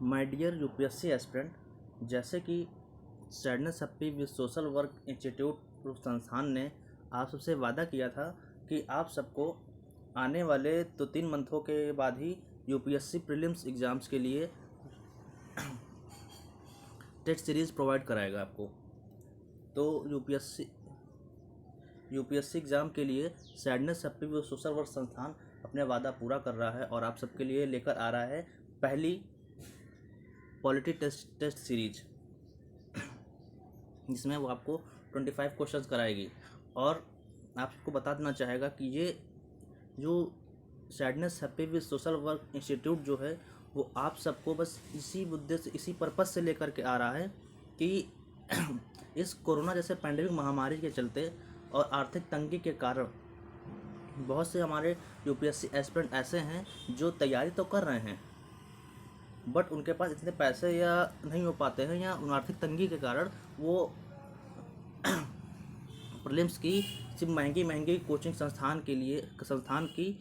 My dear UPSC aspirant, जैसे कि sadness happy with social work institute संस्थान ने आप सबसे वादा किया था कि आप सबको आने वाले 3 मंथों के बाद ही यूपीएससी प्रीलिम्स एग्ज़ाम्स के लिए टेस्ट सीरीज़ प्रोवाइड कराएगा आपको। तो यूपीएससी एग्ज़ाम के लिए sadness happy with social work संस्थान अपने वादा पूरा कर रहा है और आप सबके लिए लेकर आ रहा है पहली पॉलिटी टेस्ट सीरीज, जिसमें वो आपको 25 क्वेश्चंस कराएगी। और आपको बता देना चाहेगा कि ये जो sadness happy with social work institute जो है वो आप सबको बस इसी मुद्दे से, इसी पर्पज़ से लेकर के आ रहा है कि इस कोरोना जैसे पैंडेमिक महामारी के चलते और आर्थिक तंगी के कारण बहुत से हमारे यूपीएससी एस्पिरेंट ऐसे हैं जो तैयारी तो कर रहे हैं बट उनके पास इतने पैसे या नहीं हो पाते हैं, या उन आर्थिक तंगी के कारण वो प्रीलिम्स की सिर्फ महंगी कोचिंग संस्थान की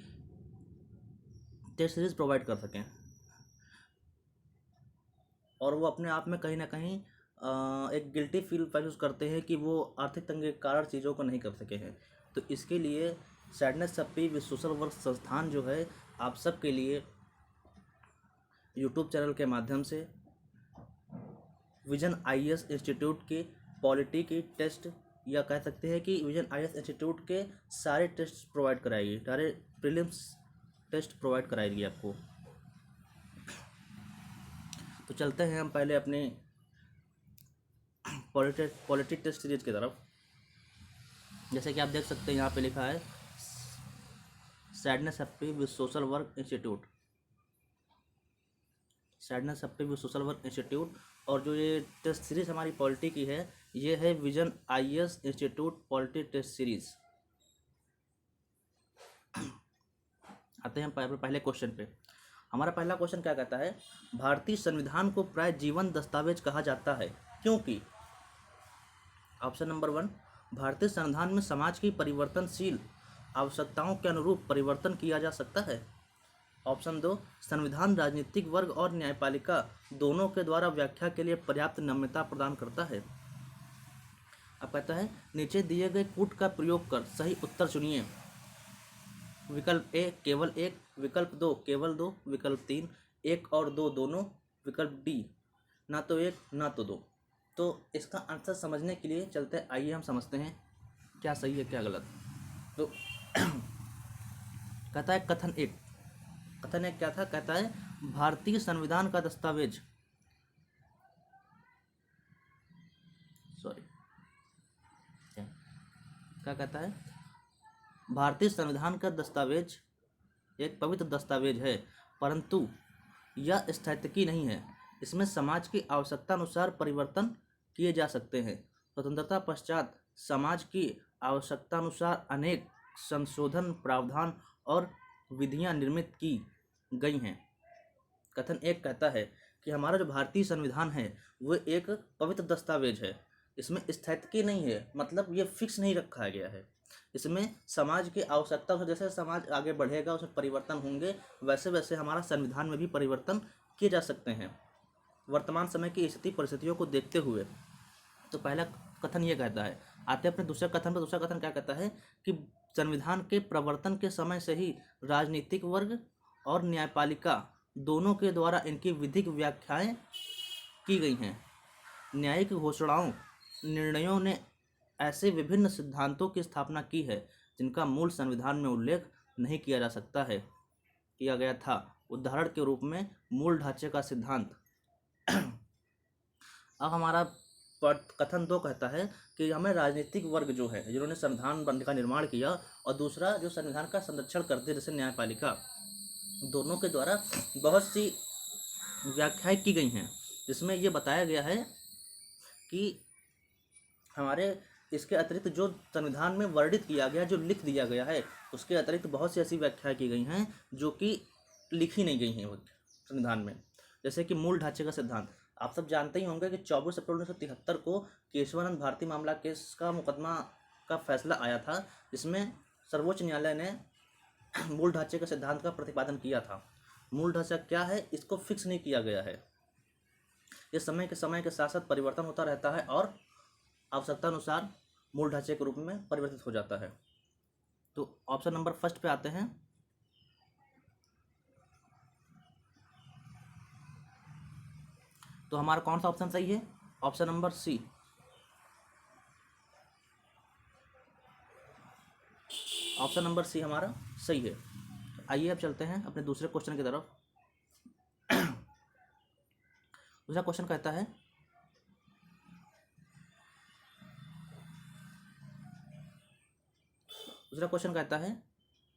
टेस्ट सीरीज प्रोवाइड कर सकें, और वो अपने आप में कहीं ना कहीं एक गिल्टी फील महसूस करते हैं कि वो आर्थिक तंगी के कारण चीज़ों को नहीं कर सके हैं। तो इसके लिए sadness happy with social work संस्थान जो है आप सब के लिए यूट्यूब चैनल के माध्यम से विजन आईएएस इंस्टीट्यूट के पॉलिटी की टेस्ट, या कह सकते हैं कि विजन आईएएस इंस्टीट्यूट के सारे टेस्ट प्रोवाइड कराएगी, सारे प्रीलिम्स टेस्ट प्रोवाइड कराएगी आपको। तो चलते हैं हम पहले अपने पॉलिटी टेस्ट सीरीज की तरफ। जैसे कि आप देख सकते हैं यहाँ पे लिखा है sadness happy with social work institute, sadness happy with social work institute. और जो ये टेस्ट सीरीज हमारी पॉलिटी की है ये है Vision IAS institute polity test series. आते हैं पहले क्वेश्चन पे। हमारा पहला क्वेश्चन क्या कहता है, भारतीय संविधान को प्राय जीवन दस्तावेज कहा जाता है क्योंकि ऑप्शन नंबर 1, भारतीय संविधान में समाज की परिवर्तनशील आवश्यकताओं के अनुरूप परिवर्तन किया जा सकता है। ऑप्शन 2, संविधान राजनीतिक वर्ग और न्यायपालिका दोनों के द्वारा व्याख्या के लिए पर्याप्त नम्यता प्रदान करता है। अब कहता है नीचे दिए गए कूट का प्रयोग कर सही उत्तर चुनिए। विकल्प ए केवल 1, विकल्प 2 केवल 2, विकल्प 3 1 और 2 दोनों, विकल्प डी ना तो 1 ना तो 2। तो इसका आंसर समझने के लिए चलते हैं, आइए हम समझते हैं क्या सही है क्या गलत। तो कहता है कथन एक क्या था, कहता है भारतीय संविधान का दस्तावेज, क्या कहता है, भारतीय संविधान का दस्तावेज एक पवित्र दस्तावेज है परंतु यह स्थैतिकी नहीं है। इसमें समाज की आवश्यकता अनुसार परिवर्तन किए जा सकते हैं। स्वतंत्रता पश्चात समाज की आवश्यकता अनुसार अनेक संशोधन प्रावधान और विधियां निर्मित की गई हैं। कथन एक कहता है कि हमारा जो भारतीय संविधान है वो एक पवित्र दस्तावेज है, इसमें स्थैतिकी नहीं है, मतलब ये फिक्स नहीं रखा गया है। इसमें समाज की आवश्यकता से जैसे समाज आगे बढ़ेगा उसमें परिवर्तन होंगे, वैसे वैसे हमारा संविधान में भी परिवर्तन किए जा सकते हैं वर्तमान समय की स्थिति परिस्थितियों को देखते हुए। तो पहला कथन ये कहता है। आते अपने दूसरे कथन पर। दूसरा कथन क्या कहता है कि संविधान के प्रवर्तन के समय से ही राजनीतिक वर्ग और न्यायपालिका दोनों के द्वारा इनकी विधिक व्याख्याएं की गई हैं। न्यायिक घोषणाओं निर्णयों ने ऐसे विभिन्न सिद्धांतों की स्थापना की है जिनका मूल संविधान में उल्लेख नहीं किया गया था। उदाहरण के रूप में मूल ढांचे का सिद्धांत। अब हमारा कथन 2 कहता है कि हमें राजनीतिक वर्ग जो है जिन्होंने संविधान का निर्माण किया और दूसरा जो संविधान का संरक्षण करते जैसे न्यायपालिका, दोनों के द्वारा बहुत सी व्याख्याएं की गई हैं जिसमें ये बताया गया है कि हमारे इसके अतिरिक्त जो संविधान में वर्णित किया गया, जो लिख दिया गया है, उसके अतिरिक्त बहुत सी ऐसी व्याख्याएं की गई हैं जो कि लिखी नहीं गई हैं संविधान में। जैसे कि मूल ढांचे का सिद्धांत आप सब जानते ही होंगे कि 24 अप्रैल 1973 को केशवानंद भारती मामला केस का मुकदमा का फैसला आया था, जिसमें सर्वोच्च न्यायालय ने मूल ढांचे के सिद्धांत का प्रतिपादन किया था। मूल ढांचा क्या है इसको फिक्स नहीं किया गया है, ये समय के साथ साथ परिवर्तन होता रहता है और आवश्यकता अनुसार मूल ढांचे के रूप में परिवर्तित हो जाता है। तो ऑप्शन नंबर फर्स्ट पे आते हैं। तो हमारा कौन सा ऑप्शन सही है? Option number C. Option number C हमारा सही है। आइए अब चलते हैं अपने दूसरे क्वेश्चन की तरफ। दूसरा क्वेश्चन कहता है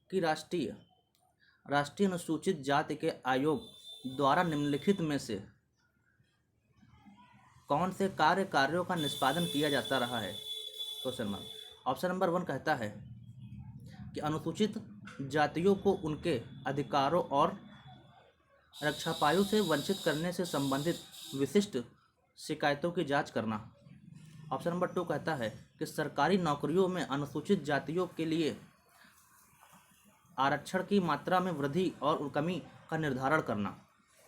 कि राष्ट्रीय अनुसूचित जाति के आयोग द्वारा निम्नलिखित में से कौन से कार्यों का निष्पादन किया जाता रहा है? Question mark. ऑप्शन नंबर 1 कहता है कि अनुसूचित जातियों को उनके अधिकारों और रक्षापायों से वंचित करने से संबंधित विशिष्ट शिकायतों की जांच करना। ऑप्शन नंबर 2 कहता है कि सरकारी नौकरियों में अनुसूचित जातियों के लिए आरक्षण की मात्रा में वृद्धि और कमी का निर्धारण करना।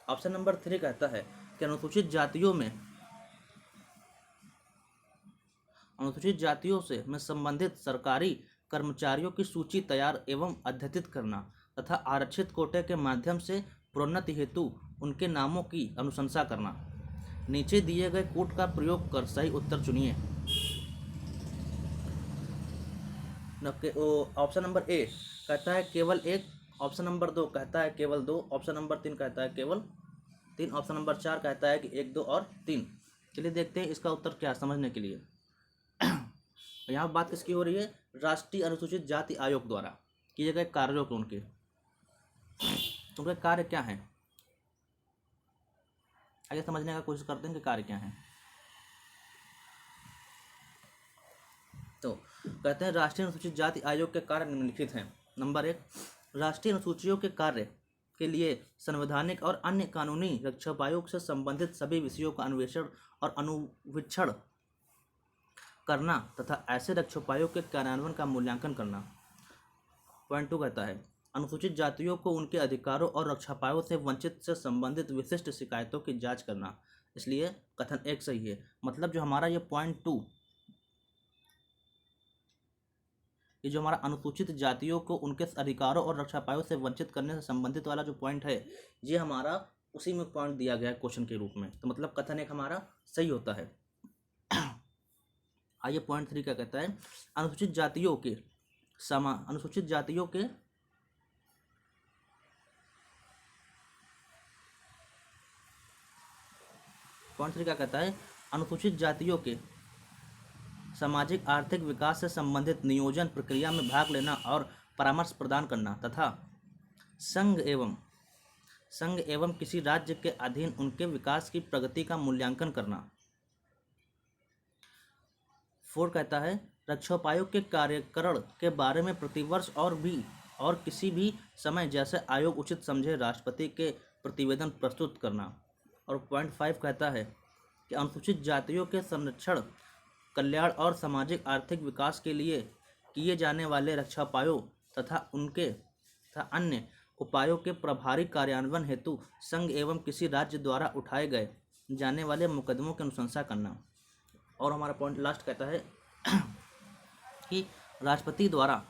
ऑप्शन नंबर 3 कहता है कि अनुसूचित जातियों से में संबंधित सरकारी कर्मचारियों की सूची तैयार एवं अद्यतित करना तथा आरक्षित कोटे के माध्यम से प्रोन्नति हेतु उनके नामों की अनुशंसा करना। नीचे दिए गए कूट का प्रयोग कर सही उत्तर चुनिए। ऑप्शन नंबर ए कहता है केवल 1, ऑप्शन नंबर 2 कहता है केवल 2, ऑप्शन नंबर 3 कहता है केवल 3, ऑप्शन नंबर 4 कहता है कि 1, 2 और 3। चलिए देखते हैं इसका उत्तर क्या है समझने के लिए। यहाँ बात किसकी हो रही है? राष्ट्रीय अनुसूचित जाति आयोग द्वारा किए गए कार्यों के उनके कार्य क्या हैं, आगे समझने का कोशिश करते हैं कि कार्य क्या हैं। तो कहते हैं राष्ट्रीय अनुसूचित जाति आयोग के कार्य निम्नलिखित हैं। नंबर 1, राष्ट्रीय अनुसूचियों के कार्य के लिए संवैधानिक और अन्य कानूनी रक्षापायों से संबंधित सभी विषयों का अन्वेषण और अनुवीक्षण करना तथा ऐसे रक्षोपायों के कार्यान्वयन का मूल्यांकन करना। पॉइंट 2 कहता है अनुसूचित जातियों को उनके अधिकारों और रक्षापायों से वंचित से संबंधित विशिष्ट शिकायतों की जांच करना। इसलिए कथन 1 सही है। मतलब जो हमारा ये पॉइंट 2, ये जो हमारा अनुसूचित जातियों को उनके अधिकारों और रक्षापायों से वंचित करने से संबंधित वाला जो पॉइंट है, ये हमारा उसी में पॉइंट दिया गया है क्वेश्चन के रूप में। तो मतलब कथन 1 हमारा सही होता है। आइए पॉइंट 3 क्या कहता है? अनुसूचित जातियों के पॉइंट 3 क्या कहता है? अनुसूचित जातियों के सामाजिक आर्थिक विकास से संबंधित नियोजन प्रक्रिया में भाग लेना और परामर्श प्रदान करना तथा संघ एवं किसी राज्य के अधीन उनके विकास की प्रगति का मूल्यांकन करना। 4 कहता है रक्षोपायों के कार्यकरण के बारे में प्रतिवर्ष और किसी भी समय जैसे आयोग उचित समझे राष्ट्रपति के प्रतिवेदन प्रस्तुत करना। और पॉइंट 5 कहता है कि अनुसूचित जातियों के संरक्षण, कल्याण और सामाजिक आर्थिक विकास के लिए किए जाने वाले रक्षोपायों तथा अन्य उपायों के प्रभावी कार्यान्वयन हेतु संघ एवं किसी राज्य द्वारा उठाए गए जाने वाले मुकदमों की अनुशंसा करना। और हमारा पॉइंट लास्ट कहता है कि राष्ट्रपति द्वारा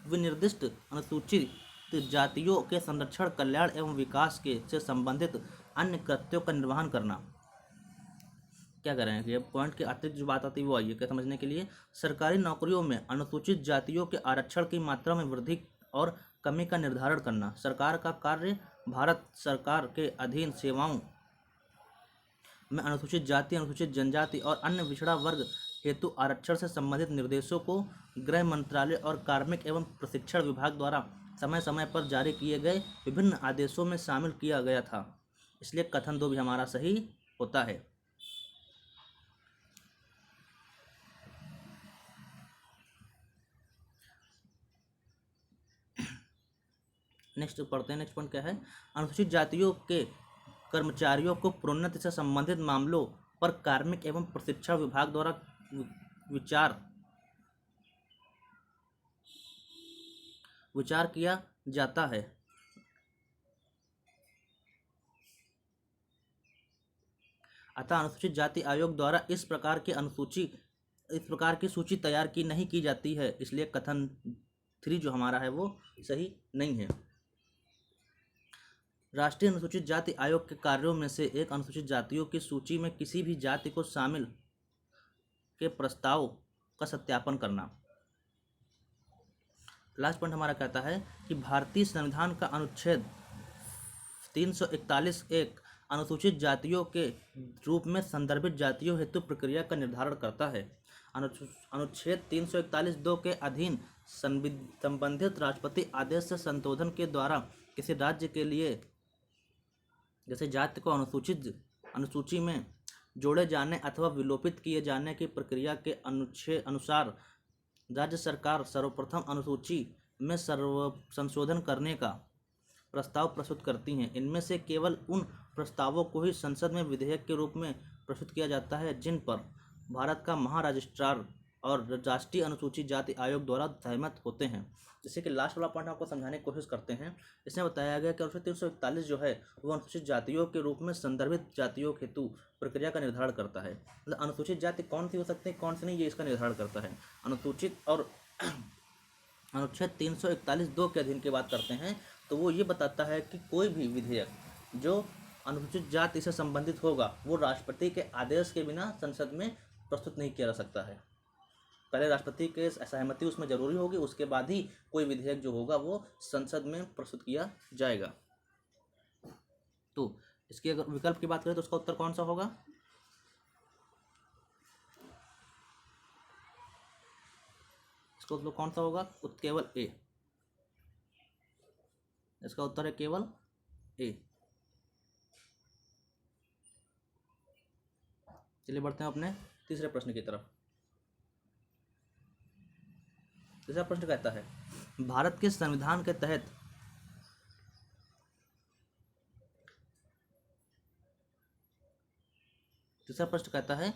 विनिर्दिष्ट अनुसूचित जातियों के संरक्षण, कल्याण एवं विकास से संबंधित अन्य कृत्यों का निर्वहन करना। क्या कर रहे हैं कि पॉइंट के अतिरिक्त जो बात आती है वो आइए क्या समझने के लिए। सरकारी नौकरियों में अनुसूचित जातियों के आरक्षण की मात्रा में वृद्धि और कमी का निर्धारण करना। सरकार का कार्य भारत सरकार के अधीन सेवाओं में अनुसूचित जाति, अनुसूचित जनजाति और अन्य पिछड़ा वर्ग हेतु आरक्षण से संबंधित निर्देशों को गृह मंत्रालय और कार्मिक एवं प्रशिक्षण विभाग द्वारा समय समय पर जारी किए गए विभिन्न आदेशों में शामिल किया गया था। इसलिए कथन 2 भी हमारा सही होता है। नेक्स्ट पढ़ते हैं। नेक्स्ट पॉइंट क्या है? अनुसूचित जातियों के कर्मचारियों को प्रोन्नति से संबंधित मामलों पर कार्मिक एवं प्रशिक्षण विभाग द्वारा विचार किया जाता है। अतः अनुसूचित जाति आयोग द्वारा इस प्रकार की सूची तैयार की नहीं की जाती है, इसलिए कथन 3 जो हमारा है वो सही नहीं है। राष्ट्रीय अनुसूचित जाति आयोग के कार्यों में से एक अनुसूचित जातियों की सूची में किसी भी जाति को शामिल के प्रस्ताव का सत्यापन करना। लास्ट पॉइंट हमारा कहता है कि भारतीय संविधान का अनुच्छेद 341 एक अनुसूचित जातियों के रूप में संदर्भित जातियों हेतु प्रक्रिया का निर्धारण करता है। अनुच्छेद 341(2) के अधीन संबंधित राष्ट्रपति आदेश से संशोधन के द्वारा किसी राज्य के लिए जैसे जाति को अनुसूची में जोड़े जाने अथवा विलोपित किए जाने की प्रक्रिया के अनुसार राज्य सरकार सर्वप्रथम अनुसूची में संशोधन करने का प्रस्ताव प्रस्तुत करती हैं। इनमें से केवल उन प्रस्तावों को ही संसद में विधेयक के रूप में प्रस्तुत किया जाता है जिन पर भारत का महाराष्ट्र और राष्ट्रीय अनुसूचित जाति आयोग द्वारा सहमत होते हैं। जैसे कि लास्ट वाला पॉइंट आपको समझाने की कोशिश करते हैं। इसमें बताया गया कि अनुच्छेद 341 जो है वो अनुसूचित जातियों के रूप में संदर्भित जातियों हेतु प्रक्रिया का निर्धारण करता है। मतलब अनुसूचित जाति कौन सी हो सकती है कौन सी नहीं, ये इसका निर्धारण करता है। अनुसूचित और अनुच्छेद 341(2) के अधीन की बात करते हैं तो वो ये बताता है कि कोई भी विधेयक जो अनुसूचित जाति से संबंधित होगा वो राष्ट्रपति के आदेश के बिना संसद में प्रस्तुत नहीं किया जा सकता है। पहले राष्ट्रपति के सहमति उसमें जरूरी होगी, उसके बाद ही कोई विधेयक जो होगा वो संसद में प्रस्तुत किया जाएगा। तो इसके अगर विकल्प की बात करें तो उसका उत्तर कौन सा होगा? इसका उत्तर कौन सा होगा? केवल ए। इसका उत्तर है केवल ए। चलिए बढ़ते हैं अपने तीसरे प्रश्न की तरफ। तीसरा प्रश्न कहता है भारत के संविधान के तहत तीसरा प्रश्न कहता है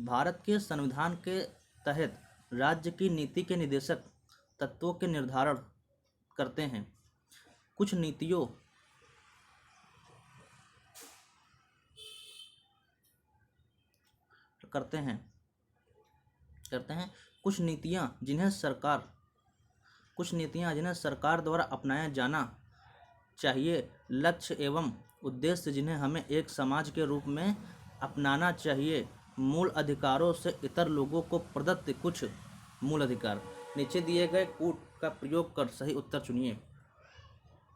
भारत के संविधान के तहत राज्य की नीति के निदेशक तत्वों के निर्धारण करते हैं। कुछ नीतियों कुछ नीतियां जिन्हें सरकार द्वारा अपनाया जाना चाहिए, लक्ष्य एवं उद्देश्य जिन्हें हमें एक समाज के रूप में अपनाना चाहिए, मूल अधिकारों से इतर लोगों को प्रदत्त कुछ मूल अधिकार। नीचे दिए गए कूट का प्रयोग कर सही उत्तर चुनिए।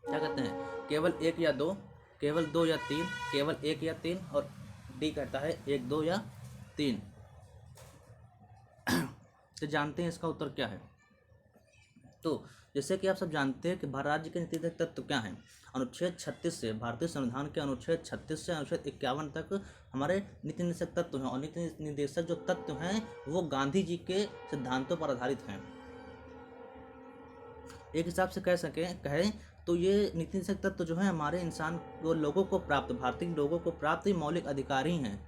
क्या कहते हैं? केवल 1 या 2, केवल 2 या 3, केवल 1 या 3 और डी कहता है 1, 2 या 3। तो जानते हैं इसका उत्तर क्या है। तो जैसे कि आप सब जानते हैं कि राज्य के नीतिगत तत्व क्या हैं। अनुच्छेद 36 से भारतीय संविधान के अनुच्छेद 36 से अनुच्छेद 51 तक हमारे नीति निर्देशक तत्व हैं और नीति निर्देशक जो तत्व हैं वो गांधी जी के सिद्धांतों पर आधारित हैं। एक हिसाब से कहें तो ये नीति निर्देशक तत्व जो है हमारे भारतीय लोगों को प्राप्त मौलिक अधिकार ही हैं,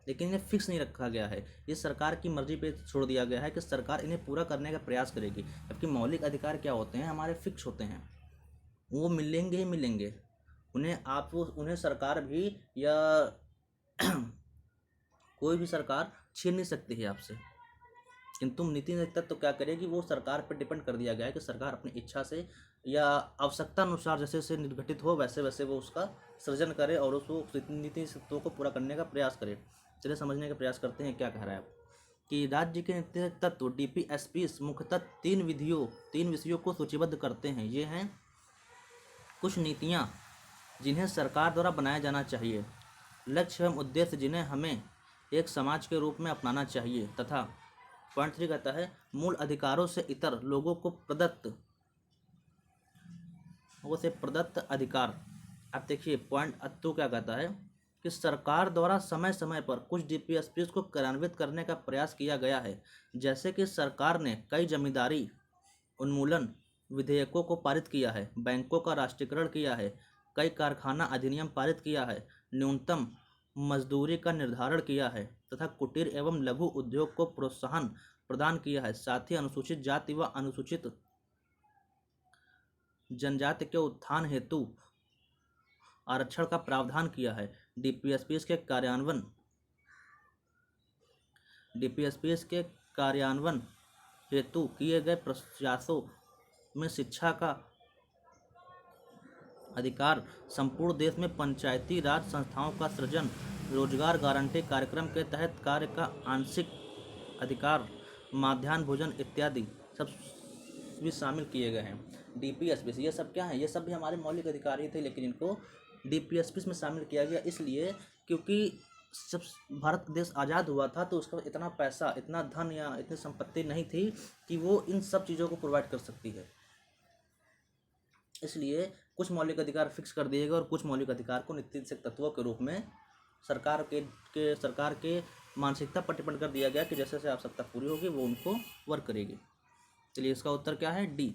लेकिन इन्हें फिक्स नहीं रखा गया है। ये सरकार की मर्जी पे छोड़ दिया गया है कि सरकार इन्हें पूरा करने का प्रयास करेगी। जबकि मौलिक अधिकार क्या होते हैं? हमारे फिक्स होते हैं, वो मिलेंगे ही मिलेंगे। उन्हें सरकार भी या कोई भी सरकार छीन नहीं सकती है आपसे। किंतु नीति निर्देशक तो क्या करेगी, वो सरकार पर डिपेंड कर दिया गया है कि सरकार अपनी इच्छा से या आवश्यकता अनुसार जैसे निर्घटित हो वैसे वैसे वो उसका सृजन करे और उसको नीति तत्वों को पूरा करने का प्रयास करे। चलिए समझने का प्रयास करते हैं क्या कह रहा है कि राज्य के नीति तत्व DPSP मुख्यतः 3 विषयों को सूचीबद्ध करते हैं। ये हैं कुछ नीतियाँ जिन्हें सरकार द्वारा बनाया जाना चाहिए, लक्ष्य एवं उद्देश्य जिन्हें हमें एक समाज के रूप में अपनाना चाहिए, तथा पॉइंट 3 कहता है मूल अधिकारों से इतर लोगों को प्रदत्त अधिकार। अब देखिए पॉइंट 2 क्या कहता है कि सरकार द्वारा समय समय पर कुछ DPSP को कार्यान्वित करने का प्रयास किया गया है। जैसे कि सरकार ने कई जमींदारी उन्मूलन विधेयकों को पारित किया है, बैंकों का राष्ट्रीयकरण किया है, कई कारखाना अधिनियम पारित किया है, न्यूनतम मजदूरी का निर्धारण किया है तथा कुटीर एवं लघु उद्योग को प्रोत्साहन प्रदान किया है। साथ ही अनुसूचित जाति व अनुसूचित जनजाति के उत्थान हेतु आरक्षण का प्रावधान किया है। डीपीएसपीएस के कार्यान्वयन हेतु किए गए प्रयासों में शिक्षा का अधिकार, संपूर्ण देश में पंचायती राज संस्थाओं का सृजन, रोजगार गारंटी कार्यक्रम के तहत कार्य का आंशिक अधिकार, माध्याह्न भोजन इत्यादि सब भी शामिल किए गए हैं। डीपीएसपीएस ये सब क्या है? ये सब भी हमारे मौलिक अधिकार ही थे, लेकिन इनको डीपीएसपीएस में शामिल किया गया इसलिए क्योंकि जब भारत देश आज़ाद हुआ था तो उसका इतना पैसा, इतना धन या इतनी संपत्ति नहीं थी कि वो इन सब चीज़ों को प्रोवाइड कर सकती है। इसलिए कुछ मौलिक अधिकार फिक्स कर दिए गए और कुछ मौलिक अधिकार को नीतिगत तत्वों के रूप में सरकार के मानसिकता पर टिप्पण कर दिया गया कि जैसे जैसे आवश्यकता पूरी होगी वो उनको वर्क करेगी। चलिए इसका उत्तर क्या है? डी।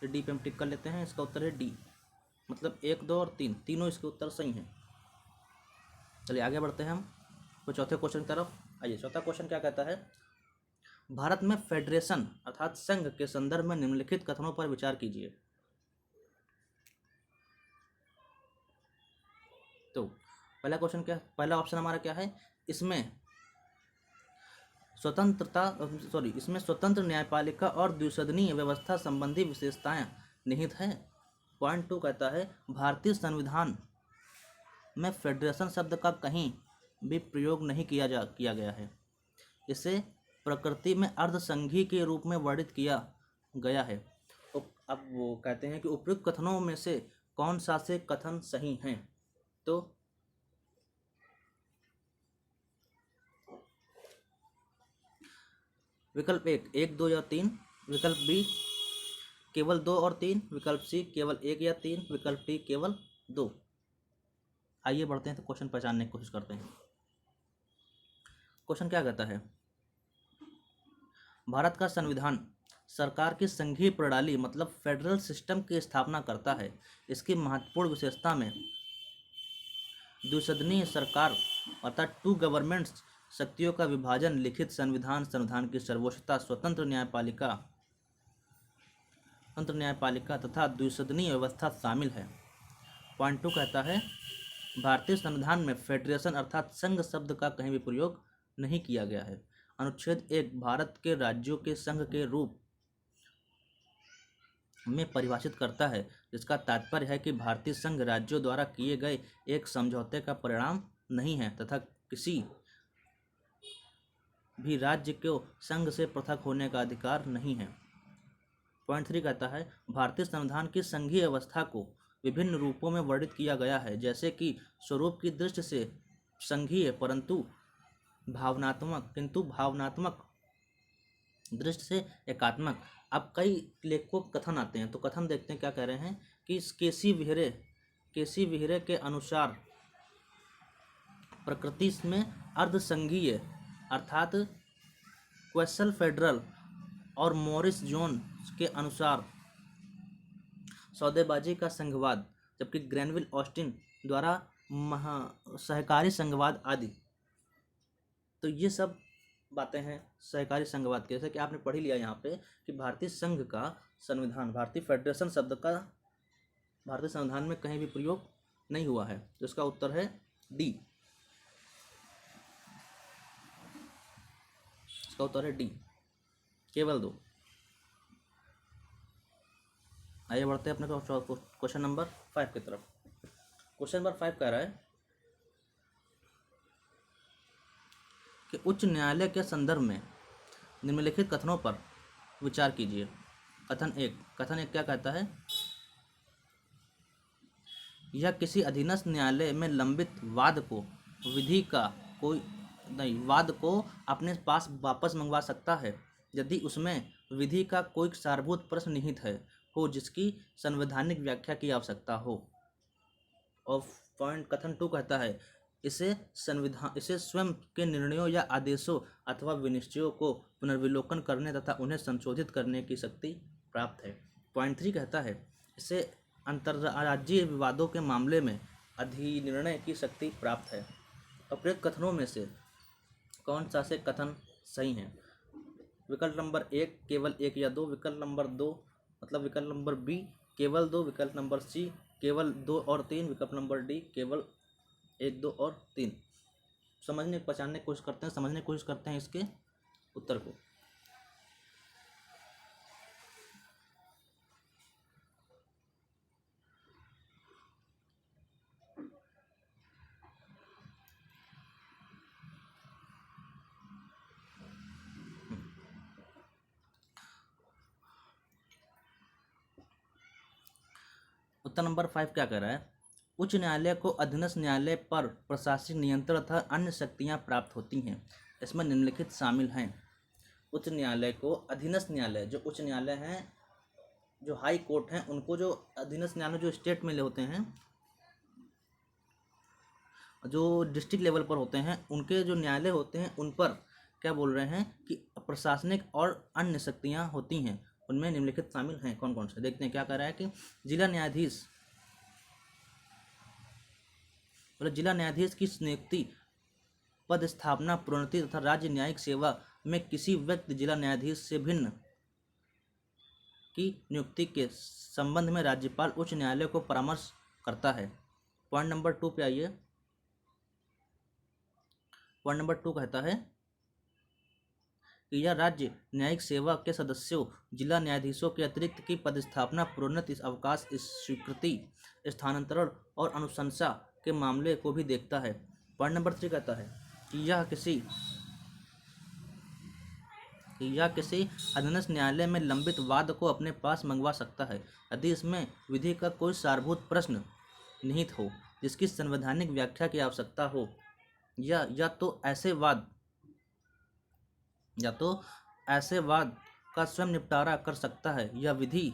डी पे हम टिक कर लेते हैं। इसका उत्तर है डी, मतलब 1, 2 और 3 तीनों इसके उत्तर सही हैं। चलिए आगे बढ़ते हैं हम तो चौथे क्वेश्चन की तरफ। आइए, चौथा क्वेश्चन क्या कहता है? भारत में फेडरेशन अर्थात संघ के संदर्भ में निम्नलिखित कथनों पर विचार कीजिए। तो पहला ऑप्शन हमारा क्या है? इसमें स्वतंत्र न्यायपालिका और द्विसदनीय व्यवस्था संबंधी विशेषताएं निहित है। पॉइंट 2 कहता है भारतीय संविधान में फेडरेशन शब्द का कहीं भी प्रयोग नहीं किया गया है। इसे प्रकृति में अर्धसंघी के रूप में वर्णित किया गया है। अब वो कहते हैं कि उपयुक्त कथनों में से कौन सा से कथन सही हैं? तो विकल्प 1, 2 या 3, विकल्प बी केवल 2 और 3, विकल्प सी केवल 1 या 3, विकल्प डी केवल 2। आइए बढ़ते हैं तो क्वेश्चन पहचानने की कोशिश करते हैं। क्वेश्चन क्या कहता है? भारत का संविधान सरकार की संघीय प्रणाली मतलब फेडरल सिस्टम की स्थापना करता है। इसकी महत्वपूर्ण विशेषता में द्विसदनीय सरकार अर्थात 2 गवर्नमेंट्स शक्तियों का विभाजन, लिखित संविधान की सर्वोच्चता, स्वतंत्र न्यायपालिका तथा द्विसदनीय व्यवस्था शामिल है। पॉइंट 2 कहता है भारतीय संविधान में फेडरेशन अर्थात संघ शब्द का कहीं भी प्रयोग नहीं किया गया है। अनुच्छेद 1 भारत के राज्यों के संघ के रूप में परिभाषित करता है, जिसका तात्पर्य है कि भारतीय संघ राज्यों द्वारा किए गए एक समझौते का परिणाम नहीं है तथा किसी भी राज्य को संघ से पृथक होने का अधिकार नहीं है। पॉइंट 3 कहता है भारतीय संविधान की संघीय व्यवस्था को विभिन्न रूपों में वर्णित किया गया है, जैसे कि स्वरूप की दृष्टि से संघीय परंतु भावनात्मक दृष्टि से एकात्मक। अब कई लेखकों कथन आते हैं तो कथन देखते हैं क्या कह रहे हैं कि केसी विहरे के अनुसार प्रकृति में अर्धसंघीय अर्थात क्वेसल फेडरल और मॉरिस जोन्स के अनुसार सौदेबाजी का संघवाद, जबकि ग्रेनविल ऑस्टिन द्वारा सहकारी संघवाद आदि। तो ये सब बातें हैं सहकारी संघवाद के, जैसे कि आपने पढ़ ही लिया यहाँ पे कि भारतीय संघ का संविधान, भारतीय फेडरेशन शब्द का भारतीय संविधान में कहीं भी प्रयोग नहीं हुआ है। तो इसका उत्तर है डी। इसका उत्तर है डी, केवल 2। आइए बढ़ते हैं अपने क्वेश्चन नंबर 5 की तरफ। क्वेश्चन नंबर 5 कह रहा है कि उच्च न्यायालय के संदर्भ में निम्नलिखित कथनों पर विचार कीजिए। कथन 1 क्या कहता है? यह किसी अधीनस्थ न्यायालय में लंबित वाद को अपने पास वापस मंगवा सकता है यदि उसमें विधि का कोई सारभूत प्रश्न निहित हो जिसकी संवैधानिक व्याख्या की आवश्यकता हो। और कथन 2 कहता है इसे स्वयं के निर्णयों या आदेशों अथवा विनिश्चयों को पुनर्विलोकन करने तथा उन्हें संशोधित करने की शक्ति प्राप्त है। पॉइंट 3 कहता है इसे अंतर्राज्यीय विवादों के मामले में अधिनिर्णय की शक्ति प्राप्त है। अप्रयुक्त कथनों में से कौन सा से कथन सही है? विकल्प नंबर 1 केवल 1 या 2, विकल्प नंबर 2 मतलब विकल्प नंबर बी केवल 2, विकल्प नंबर सी केवल 2 और 3, विकल्प नंबर डी केवल 1, 2 और 3 पहचानने की कोशिश करते हैं, समझने की कोशिश करते हैं इसके उत्तर को। उत्तर नंबर 5 क्या कह रहा है? उच्च न्यायालय को अधीनस्थ न्यायालय पर प्रशासनिक नियंत्रण तथा अन्य शक्तियां प्राप्त होती हैं। इसमें निम्नलिखित शामिल हैं। उच्च न्यायालय को अधीनस्थ न्यायालय, जो उच्च न्यायालय हैं, जो हाई कोर्ट हैं, उनको जो अधीनस्थ न्यायालय जो स्टेट में होते हैं, जो डिस्ट्रिक्ट लेवल पर होते हैं, उनके जो न्यायालय होते हैं उन पर क्या बोल रहे हैं कि प्रशासनिक और अन्य शक्तियां होती हैं। उनमें निम्नलिखित शामिल हैं। कौन कौन से देखते हैं। क्या कह रहा है कि जिला न्यायाधीश, जिला न्यायाधीश की नियुक्ति, पद स्थापना, प्रोन्नति तथा राज्य न्यायिक सेवा में किसी व्यक्ति जिला न्यायाधीश से भिन्न की नियुक्ति के संबंध में राज्यपाल उच्च न्यायालय को परामर्श करता है। पॉइंट नंबर 2 पे आइए। पॉइंट नंबर 2 कहता है कि यह राज्य न्यायिक सेवा के सदस्यों, जिला न्यायाधीशों के अतिरिक्त की पदस्थापना, प्रोन्नति, अवकाश, स्वीकृति, स्थानांतरण और अनुशंसा के मामले को भी देखता है। पॉइंट नंबर 3 कहता है कि यह किसी अधीनस्थ न्यायालय में लंबित वाद को अपने पास मंगवा सकता है यदि इसमें विधि का कोई सारभूत प्रश्न निहित हो जिसकी संवैधानिक व्याख्या की आवश्यकता हो, या तो ऐसे वाद का स्वयं निपटारा कर सकता है या विधि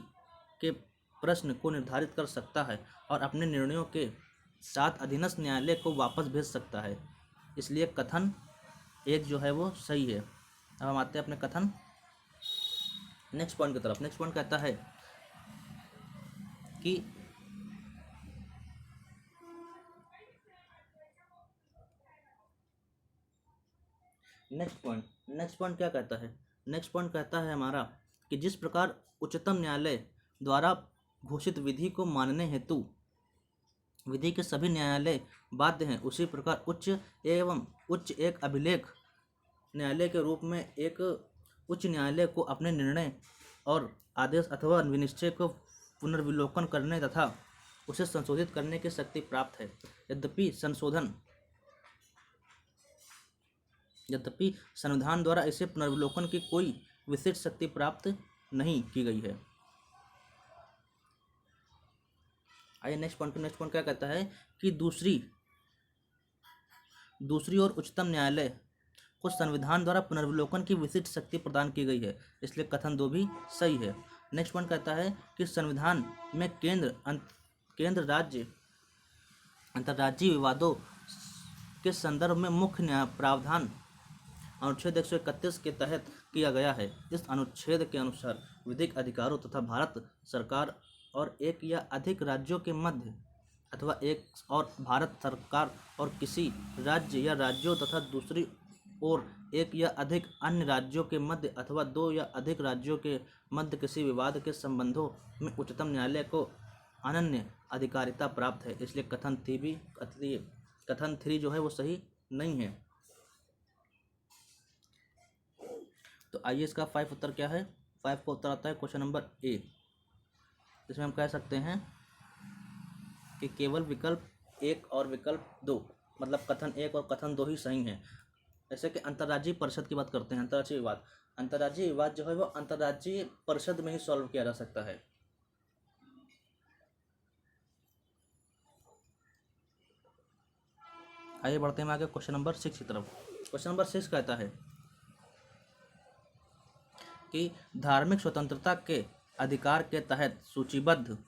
के प्रश्न को निर्धारित कर सकता है और अपने निर्णयों के साथ अधीनस्थ न्यायालय को वापस भेज सकता है। इसलिए कथन 1 जो है वो सही है। अब हम आते हैं अपने कथन नेक्स्ट पॉइंट की तरफ। नेक्स्ट पॉइंट कहता है कि नेक्स्ट पॉइंट क्या कहता है? नेक्स्ट पॉइंट कहता है हमारा कि जिस प्रकार उच्चतम न्यायालय द्वारा घोषित विधि को मानने हेतु विधि के सभी न्यायालय बाध्य हैं, उसी प्रकार उच्च एक अभिलेख न्यायालय के रूप में एक उच्च न्यायालय को अपने निर्णय और आदेश अथवा विनिश्चय को पुनर्विलोकन करने तथा उसे संशोधित करने की शक्ति प्राप्त है। यद्यपि संविधान द्वारा इसे पुनर्विलोकन की कोई विशिष्ट शक्ति प्राप्त नहीं की गई है। आइए नेक्स्ट पॉइंट क्या कहता है कि दूसरी ओर उच्चतम न्यायालय को संविधान द्वारा पुनर्विलोकन की विशिष्ट शक्ति प्रदान की गई है, इसलिए कथन 2 भी सही है। नेक्स्ट पॉइंट कहता है कि संविधान में केंद्र राज्य अंतर्राज्यीय विवादों के संदर्भ में मुख्य प्रावधान अनुच्छेद 131 के तहत किया गया है। इस अनुच्छेद के अनुसार विधिक अधिकारों तथा भारत सरकार और एक या अधिक राज्यों के मध्य अथवा एक और भारत सरकार और किसी राज्य या राज्यों तथा दूसरी ओर एक या अधिक अन्य राज्यों के मध्य अथवा 2 या अधिक राज्यों के मध्य किसी विवाद के संबंधों में उच्चतम न्यायालय को अनन्य अधिकारिता प्राप्त है। इसलिए कथन 3 जो है वो सही नहीं है। तो आइए इसका 5 उत्तर क्या है? 5 का उत्तर आता है क्वेश्चन नंबर ए। इसमें हम कह सकते हैं कि केवल विकल्प 1 और विकल्प 2, मतलब कथन 1 और कथन 2 ही सही हैं। जैसे कि अंतर्राज्यीय परिषद की बात करते हैं। अंतर्राज्यीय विवाद जो है वो अंतर्राज्यीय परिषद में ही सॉल्व किया जा सकता है। आइए बढ़ते हैं आगे क्वेश्चन नंबर 6 की तरफ। क्वेश्चन नंबर 6 कहता है कि धार्मिक स्वतंत्रता के अधिकार के तहत सूचीबद्ध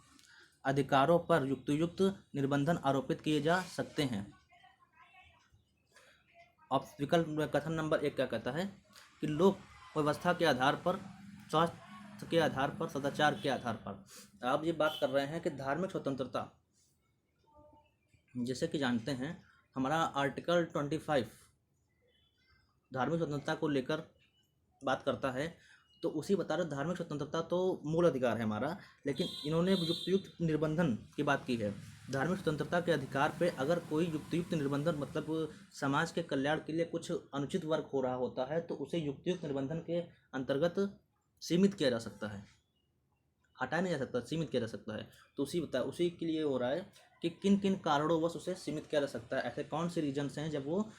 अधिकारों पर युक्तियुक्त निर्बंधन आरोपित किए जा सकते हैं। अब विकल्प कथन नंबर 1 क्या कहता है कि लोक व्यवस्था के आधार पर, स्वास्थ्य के आधार पर, सदाचार के आधार पर। आप ये बात कर रहे हैं कि धार्मिक स्वतंत्रता, जैसे कि जानते हैं हमारा आर्टिकल 25 धार्मिक स्वतंत्रता को लेकर बात करता है। तो उसी बता रहे धार्मिक स्वतंत्रता तो मूल अधिकार है हमारा, लेकिन इन्होंने युक्त निर्बंधन की बात की है। धार्मिक स्वतंत्रता के अधिकार पे अगर कोई युक्त निर्बंधन मतलब समाज के कल्याण के लिए कुछ अनुचित वर्क हो रहा होता है तो उसे युक्त निर्बंधन के अंतर्गत सीमित किया जा सकता है, हटाया नहीं जा सकता, सीमित किया जा सकता है। तो उसी के लिए हो रहा है कि किन किन कारणोंवश उसे सीमित किया जा सकता है, ऐसे कौन से रीजन्स हैं जब वो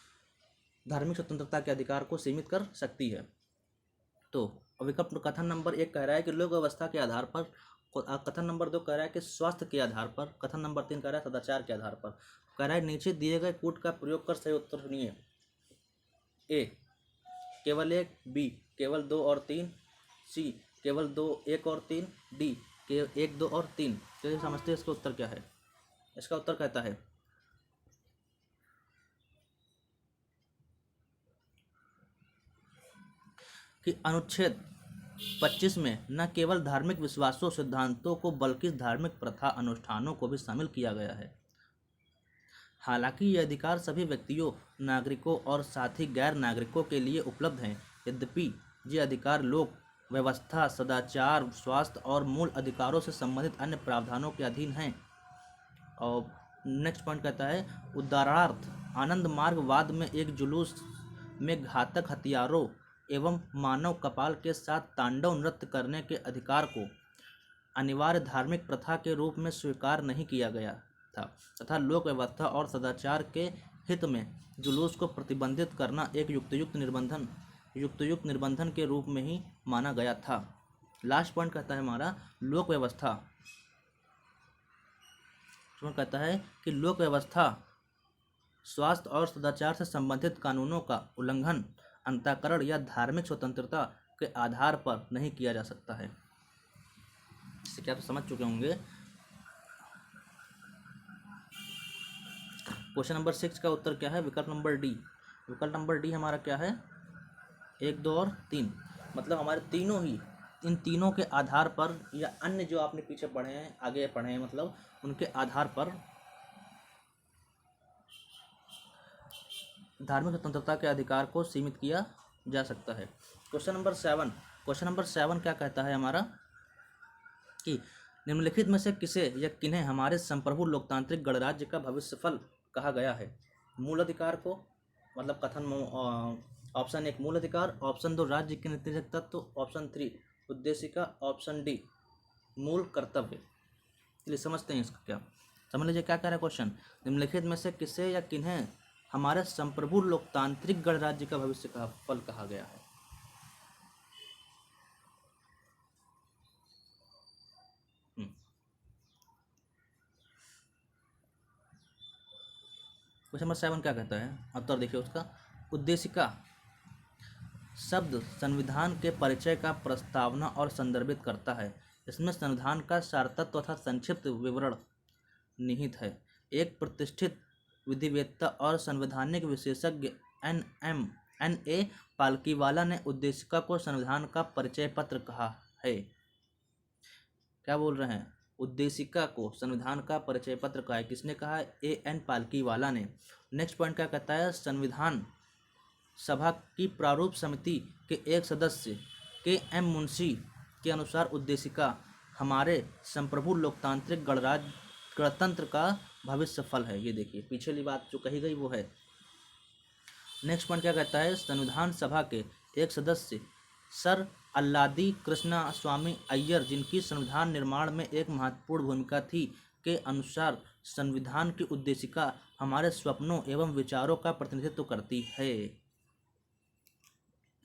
धार्मिक स्वतंत्रता के अधिकार को सीमित कर सकती है। तो विकल्प कथन नंबर 1 कह रहा है कि लोक व्यवस्था के आधार पर, कथन नंबर 2 कह रहा है कि स्वास्थ्य के आधार पर, कथन नंबर 3 कह रहा है सदाचार के आधार पर। कह रहा है नीचे दिए गए कूट का प्रयोग कर सही उत्तर चुनिए। ए केवल 1, बी केवल 2 और 3, सी केवल 2, 1 और 3, डी के 1, 2 और 3। तो ये समझते हैं इसका उत्तर क्या है। इसका उत्तर कहता है कि अनुच्छेद 25 में न केवल धार्मिक विश्वासों सिद्धांतों को बल्कि धार्मिक प्रथा अनुष्ठानों को भी शामिल किया गया है। हालांकि ये अधिकार सभी व्यक्तियों, नागरिकों और साथ ही गैर नागरिकों के लिए उपलब्ध हैं। यद्यपि ये अधिकार लोक व्यवस्था, सदाचार, स्वास्थ्य और मूल अधिकारों से संबंधित अन्य प्रावधानों के अधीन हैं। और नेक्स्ट पॉइंट कहता है उदाहरणार्थ आनंद मार्गवाद में एक जुलूस में घातक हथियारों एवं मानव कपाल के साथ तांडव नृत्य करने के अधिकार को अनिवार्य धार्मिक प्रथा के रूप में स्वीकार नहीं किया गया था तथा लोक व्यवस्था और सदाचार के हित में जुलूस को प्रतिबंधित करना एक युक्त निबंधन के रूप में ही माना गया था। लास्ट पॉइंट कहता है हमारा लोक व्यवस्था, कहता है कि लोक व्यवस्था स्वास्थ्य और सदाचार से संबंधित कानूनों का उल्लंघन अंतःकरण या धार्मिक स्वतंत्रता के आधार पर नहीं किया जा सकता है। इससे क्या आप समझ चुके होंगे। क्वेश्चन नंबर 6 का उत्तर क्या है, विकल्प नंबर डी। विकल्प नंबर डी हमारा क्या है, 1, 2 और 3। मतलब हमारे तीनों ही इन तीनों के आधार पर या अन्य जो आपने पीछे पढ़े हैं, आगे पढ़े हैं, मतलब उनके आधार पर धार्मिक स्वतंत्रता के अधिकार को सीमित किया जा सकता है। क्वेश्चन नंबर 7 क्या कहता है हमारा कि निम्नलिखित में से किसे या किन्हें हमारे संप्रभु लोकतांत्रिक गणराज्य का भविष्यफल कहा गया है। मूल अधिकार को मतलब कथन ऑप्शन 1 मूल अधिकार, ऑप्शन 2 राज्य के नीतिगत तत्व, ऑप्शन 3 उद्देशिका, ऑप्शन डी मूल कर्तव्य। चलिए समझते हैं इसका क्या। समझ लीजिए क्या कह रहा है क्वेश्चन, निम्नलिखित में से किसे या किन्हें हमारे संप्रभु लोकतांत्रिक गणराज्य का भविष्य का फल कहा गया है। क्वेश्चन नंबर 7 क्या कहता है, उत्तर देखिए उसका। उद्देशिका शब्द संविधान के परिचय का प्रस्तावना और संदर्भित करता है। इसमें संविधान का सारतत्व तथा संक्षिप्त विवरण निहित है। एक प्रतिष्ठित विधिवेत्ता और संवैधानिक विशेषज्ञ N.A. पालकीवाला ने उद्देशिका को संविधान का परिचय पत्र कहा है। क्या बोल रहे हैं, उद्देशिका को संविधान का परिचय पत्र कहा है। किसने कहा है, A.N. पालकीवाला ने। नेक्स्ट पॉइंट क्या कहता है, संविधान सभा की प्रारूप समिति के एक सदस्य K.M. मुंशी के अनुसार उद्देशिका हमारे संप्रभु लोकतांत्रिक गणतंत्र का भविष्य फल है। ये देखिए पिछली बात जो कही गई वो है। नेक्स्ट पॉइंट क्या कहता है, संविधान सभा के एक सदस्य सर अल्लादी कृष्णा स्वामी अय्यर जिनकी संविधान निर्माण में एक महत्वपूर्ण भूमिका थी के अनुसार संविधान की उद्देशिका हमारे स्वप्नों एवं विचारों का प्रतिनिधित्व करती है।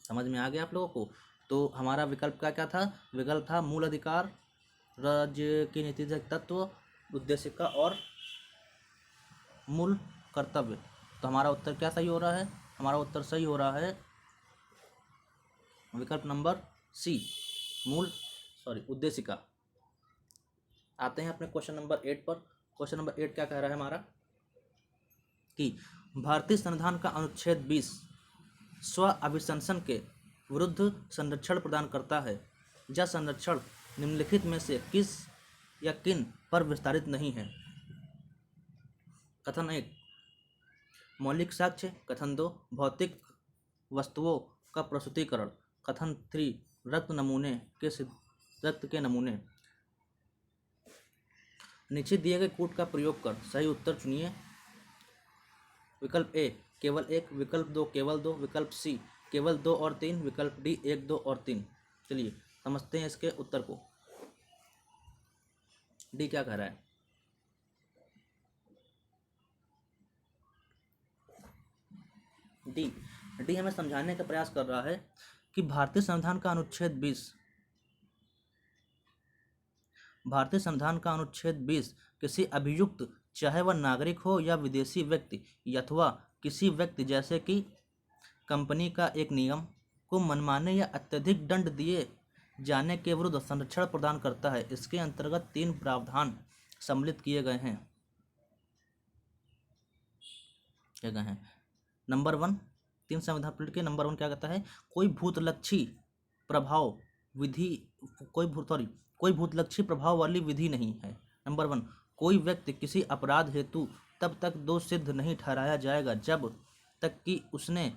समझ में आ गया आप लोगों को। तो हमारा विकल्प का क्या था, विकल्प था मूल अधिकार, राज्य की नीतिगत तत्व, उद्देशिका और मूल कर्तव्य। तो हमारा उत्तर क्या सही हो रहा है, हमारा उत्तर सही हो रहा है विकल्प नंबर सी उद्देशिका। आते हैं अपने क्वेश्चन नंबर 8 पर। क्वेश्चन नंबर 8 क्या कह रहा है हमारा कि भारतीय संविधान का अनुच्छेद 20 स्व अभिशंसन के विरुद्ध संरक्षण प्रदान करता है। यह संरक्षण निम्नलिखित में से किस या किन पर विस्तारित नहीं है। कथन 1 मौलिक साक्ष्य, कथन 2 भौतिक वस्तुओं का प्रस्तुतिकरण, कथन 3 रक्त के नमूने नीचे दिए गए कूट का प्रयोग कर सही उत्तर चुनिए। विकल्प ए केवल 1, विकल्प 2 केवल 2, विकल्प सी केवल 2 और 3, विकल्प डी 1, 2 और 3। चलिए समझते हैं इसके उत्तर को। डी क्या कह रहा है? डी हमें समझाने का प्रयास कर रहा है कि भारतीय संविधान का अनुच्छेद 20 किसी अभियुक्त, चाहे वह नागरिक हो या विदेशी व्यक्ति, अथवा किसी व्यक्ति जैसे कि कंपनी का एक नियम को मनमाने या अत्यधिक दंड दिए जाने के विरुद्ध संरक्षण प्रदान करता है। इसके अंतर्गत 3 प्रावधान सम्मिलित किए गए हैं। नंबर 1, 3 संविधान पीढ़ के नंबर 1 क्या कहता है? कोई भूतलक्षी प्रभाव वाली विधि नहीं है। नंबर 1, कोई व्यक्ति किसी अपराध हेतु तब तक दोष सिद्ध नहीं ठहराया जाएगा जब तक कि उसने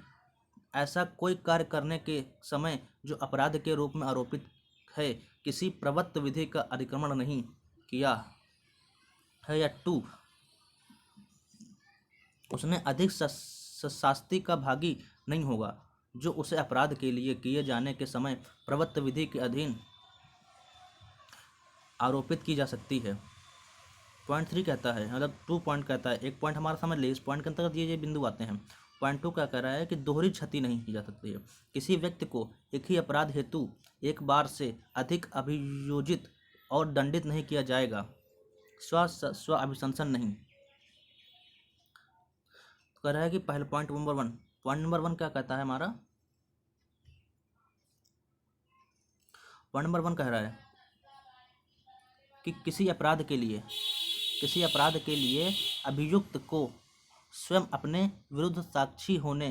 ऐसा कोई कार्य करने के समय जो अपराध के रूप में आरोपित है किसी प्रदत्त विधि का अतिक्रमण नहीं किया है, या 2, उसने अधिक शास्ति का भागी नहीं होगा जो उसे अपराध के लिए किए जाने के समय प्रदत्त विधि के अधीन आरोपित की जा सकती है। पॉइंट 3 कहता है, मतलब 2 पॉइंट कहता है, एक पॉइंट हमारा समझ लीजिए, इस पॉइंट के अंतर्गत ये बिंदु आते हैं। पॉइंट 2 क्या कह रहा है कि दोहरी क्षति नहीं की जा सकती है। किसी व्यक्ति को एक ही अपराध हेतु एक बार से अधिक अभियोजित और दंडित नहीं किया जाएगा। स्व अभिशंसन नहीं। तो कह रहा है कि पहले पॉइंट नंबर 1 क्या कहता है हमारा? पॉइंट नंबर 1 कह रहा है कि किसी अपराध के लिए अभियुक्त को स्वयं अपने विरुद्ध साक्षी होने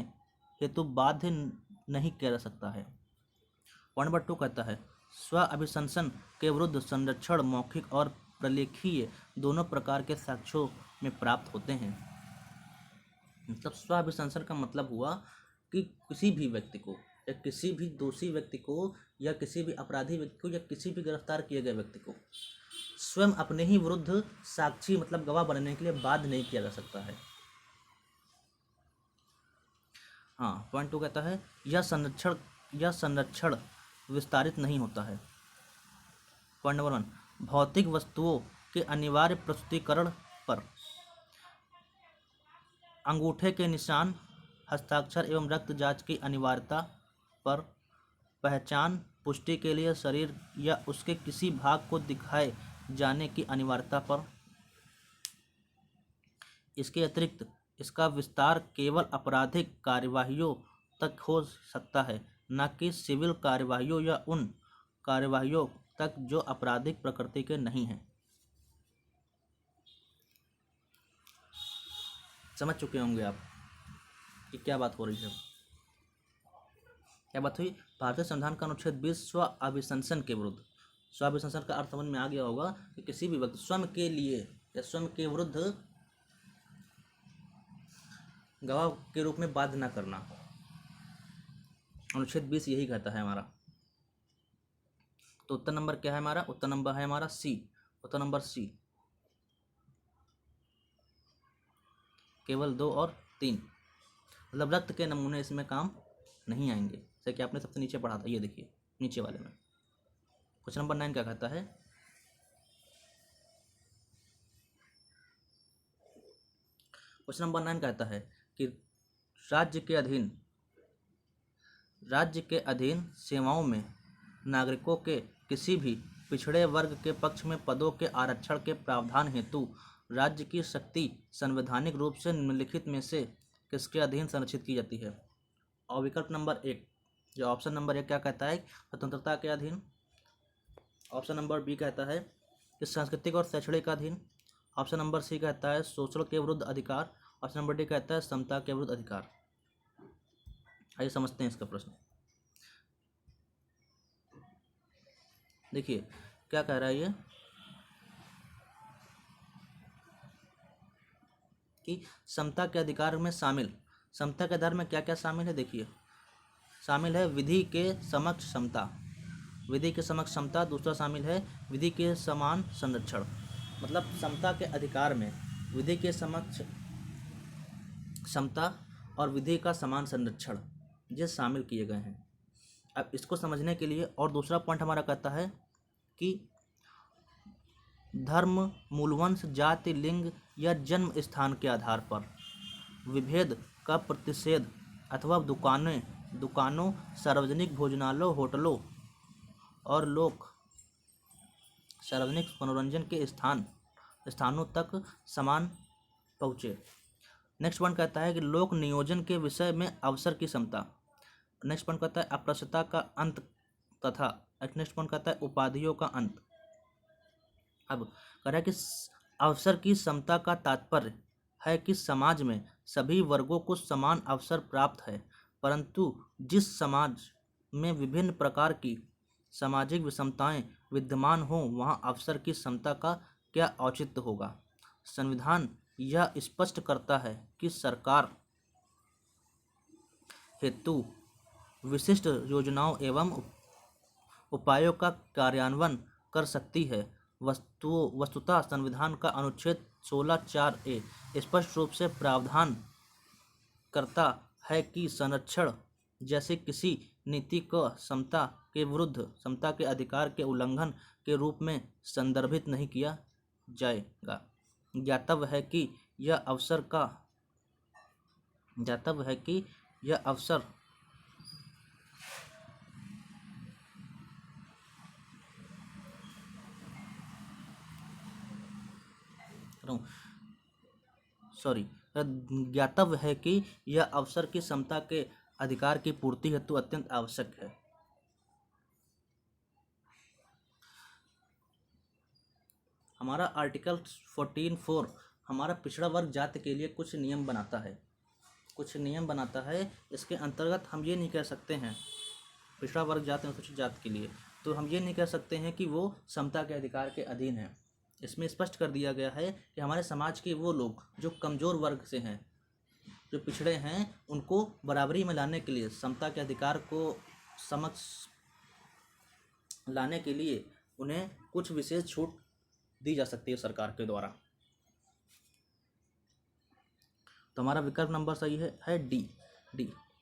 हेतु बाध्य नहीं किया जा सकता है। पॉइंट नंबर 2 कहता है स्व अभिशंसन के विरुद्ध संरक्षण मौखिक और प्रलेखीय दोनों प्रकार के साक्ष्यों में प्राप्त होते हैं। मतलब स्व अभिशंसन का मतलब हुआ कि किसी भी व्यक्ति को या किसी भी दोषी व्यक्ति को या किसी भी अपराधी व्यक्ति को या किसी भी गिरफ्तार किए गए व्यक्ति को स्वयं अपने ही विरुद्ध साक्षी मतलब गवाह बनने के लिए बाध्य नहीं किया जा सकता है। हाँ, पॉइंट 2 कहता है यह संरक्षण विस्तारित नहीं होता है। पॉइंट नंबर 1, भौतिक वस्तुओं के अनिवार्य प्रस्तुतिकरण पर अंगूठे के निशान, हस्ताक्षर एवं रक्त जांच की अनिवार्यता पर, पहचान पुष्टि के लिए शरीर या उसके किसी भाग को दिखाए जाने की अनिवार्यता पर। इसके अतिरिक्त इसका विस्तार केवल आपराधिक कार्यवाहियों तक हो सकता है, न कि सिविल कार्यवाहियों या उन कार्यवाहियों तक जो आपराधिक प्रकृति के नहीं हैं। समझ चुके होंगे आप कि क्या बात हो रही है। क्या बात हुई? भारतीय संविधान का अनुच्छेद 20 स्व अभिशंसन के विरुद्ध। स्व अभिशंसन का अर्थ समझ में आ गया होगा कि किसी भी व्यक्ति स्वयं के लिए या स्वयं के विरुद्ध गवाह के रूप में बाध्य न करना। अनुच्छेद 20 यही कहता है हमारा। तो उत्तर नंबर क्या है हमारा? उत्तर नंबर है हमारा सी। उत्तर नंबर सी, केवल 2 और 3। मतलब रक्त के नमूने इसमें काम नहीं आएंगे। जैसे कि आपने सबसे नीचे पढ़ा था, ये देखिए नीचे वाले में। क्वेश्चन नंबर 9 क्या कहता है? क्वेश्चन नंबर 9 कहता है कि राज्य के अधीन सेवाओं में नागरिकों के किसी भी पिछड़े वर्ग के पक्ष में पदों के आरक्षण के प्रावधान हेतु राज्य की शक्ति संवैधानिक रूप से निम्नलिखित में से किसके अधीन संरक्षित की जाती है? और विकल्प नंबर 1 जो ऑप्शन नंबर 1 क्या कहता है? स्वतंत्रता के अधीन। ऑप्शन नंबर बी कहता है कि सांस्कृतिक और शैक्षणिक अधीन। ऑप्शन नंबर सी कहता है शोषण के विरुद्ध अधिकार। ऑप्शन नंबर डी कहता है समता के विरुद्ध अधिकार। आइए समझते हैं इसका प्रश्न। देखिए क्या कह रहा है ये कि समता के अधिकार में शामिल, समता के आधार में क्या क्या शामिल है? देखिए शामिल है विधि के समक्ष समता, विधि के समक्ष समता, दूसरा शामिल है विधि के समान संरक्षण। मतलब समता के अधिकार में विधि के समक्ष समता और विधि का समान संरक्षण ये शामिल किए गए हैं। अब इसको समझने के लिए और दूसरा पॉइंट हमारा कहता है कि धर्म, मूलवंश, जाति, लिंग या जन्म स्थान के आधार पर विभेद का प्रतिषेध अथवा दुकानों, सार्वजनिक भोजनालयों, होटलों और सार्वजनिक मनोरंजन के स्थानों तक समान पहुँचे। नेक्स्ट पॉइंट कहता है कि लोक नियोजन के विषय में अवसर की समता। नेक्स्ट पॉइंट कहता है अस्पृश्यता का अंत तथा नेक्स्ट पॉइंट कहता है उपाधियों का अंत। अब कह रहा है कि अवसर की समता का तात्पर्य है कि समाज में सभी वर्गों को समान अवसर प्राप्त है, परंतु जिस समाज में विभिन्न प्रकार की सामाजिक विषमताएं विद्यमान हों वहाँ अवसर की समता का क्या औचित्य होगा। संविधान यह स्पष्ट करता है कि सरकार हेतु विशिष्ट योजनाओं एवं उपायों का कार्यान्वयन कर सकती है। वस्तुतः संविधान का अनुच्छेद 16(4)A स्पष्ट रूप से प्रावधान करता है कि संरक्षण जैसे किसी नीति को समता के विरुद्ध, समता के अधिकार के उल्लंघन के रूप में संदर्भित नहीं किया जाएगा। ज्ञातव्य है कि यह अवसर ज्ञातव्य है कि यह अवसर की समता के अधिकार की पूर्ति हेतु अत्यंत आवश्यक है। हमारा आर्टिकल 14(4) हमारा पिछड़ा वर्ग जाति के लिए कुछ नियम बनाता है। इसके अंतर्गत हम ये नहीं कह सकते हैं पिछड़ा वर्ग जाति अनुसूचित जाति के लिए, तो हम ये नहीं कह सकते हैं कि वो समता के अधिकार के अधीन है। इसमें स्पष्ट कर दिया गया है कि हमारे समाज के वो लोग जो कमज़ोर वर्ग से हैं, जो पिछड़े हैं, उनको बराबरी में लाने के लिए, समता के अधिकार को समक्ष लाने के लिए उन्हें कुछ विशेष छूट दी जा सकती है सरकार के द्वारा। तो हमारा विकल्प नंबर सही है डी।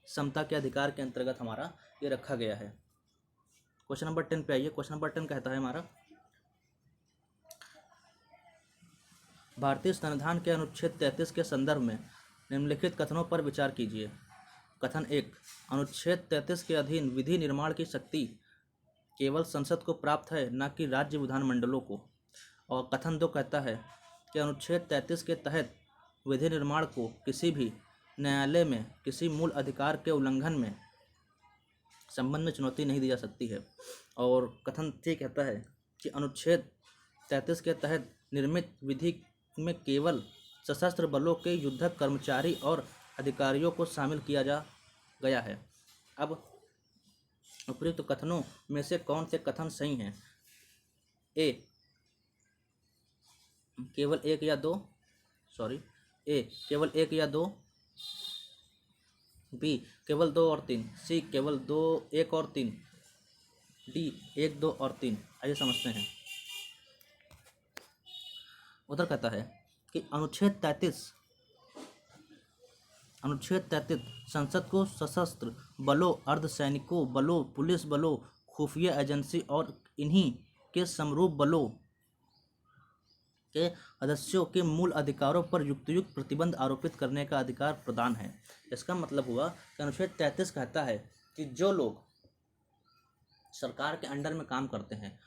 समता के अधिकार के अंतर्गत हमारा ये रखा गया है। क्वेश्चन नंबर 10 पे आइए। क्वेश्चन नंबर 10 कहता है हमारा, भारतीय संविधान के अनुच्छेद 33 के संदर्भ में निम्नलिखित कथनों पर विचार कीजिए। कथन 1, अनुच्छेद 33 के अधीन विधि निर्माण की शक्ति केवल संसद को प्राप्त है, न कि राज्य विधानमंडलों को। और कथन 2 कहता है कि अनुच्छेद 33 के तहत विधि निर्माण को किसी भी न्यायालय में किसी मूल अधिकार के उल्लंघन में संबंध में चुनौती नहीं दी जा सकती है। और कथन 3 कहता है कि अनुच्छेद 33 के तहत निर्मित विधि में केवल सशस्त्र बलों के युद्धक कर्मचारी और अधिकारियों को शामिल किया गया है। अब उपयुक्त कथनों में से कौन से कथन सही हैं? ए केवल एक या दो, बी केवल 2 और 3, सी केवल 2, 1 और 3, डी 1, 2 और 3। आइए समझते हैं। उधर कहता है कि अनुच्छेद 33 संसद को सशस्त्र बलों, अर्धसैनिकों बलों, पुलिस बलों, खुफिया एजेंसी और इन्हीं के समरूप बलों के सदस्यों के मूल अधिकारों पर युक्त प्रतिबंध आरोपित करने का अधिकार प्रदान है। इसका मतलब हुआ कि अनुच्छेद 33 कहता है कि जो लोग सरकार के अंडर में काम करते हैं,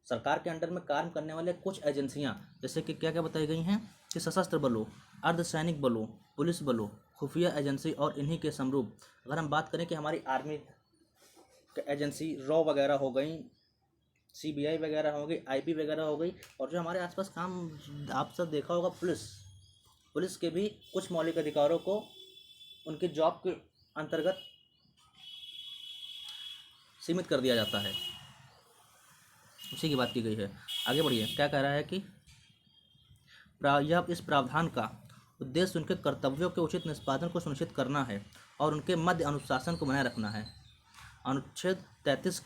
सरकार के अंडर में काम करने वाले कुछ एजेंसियां, जैसे कि क्या क्या बताई गई हैं कि सशस्त्र बलों, अर्धसैनिक बलों, पुलिस बलों, खुफिया एजेंसी और इन्हीं के समरूप। अगर हम बात करें कि हमारी आर्मी एजेंसी रॉ वगैरह हो गई, CBI वगैरह हो गई, IP वगैरह हो गई, और जो हमारे आसपास काम आप सब देखा होगा पुलिस के भी कुछ मौलिक अधिकारों को उनके जॉब के अंतर्गत सीमित कर दिया जाता है। उसी की बात की गई है। आगे बढ़िए, क्या कह रहा है कि इस प्रावधान का उद्देश्य उनके कर्तव्यों के उचित निष्पादन को सुनिश्चित करना है और उनके मध्य अनुशासन को बनाए रखना है। अनुच्छेद 33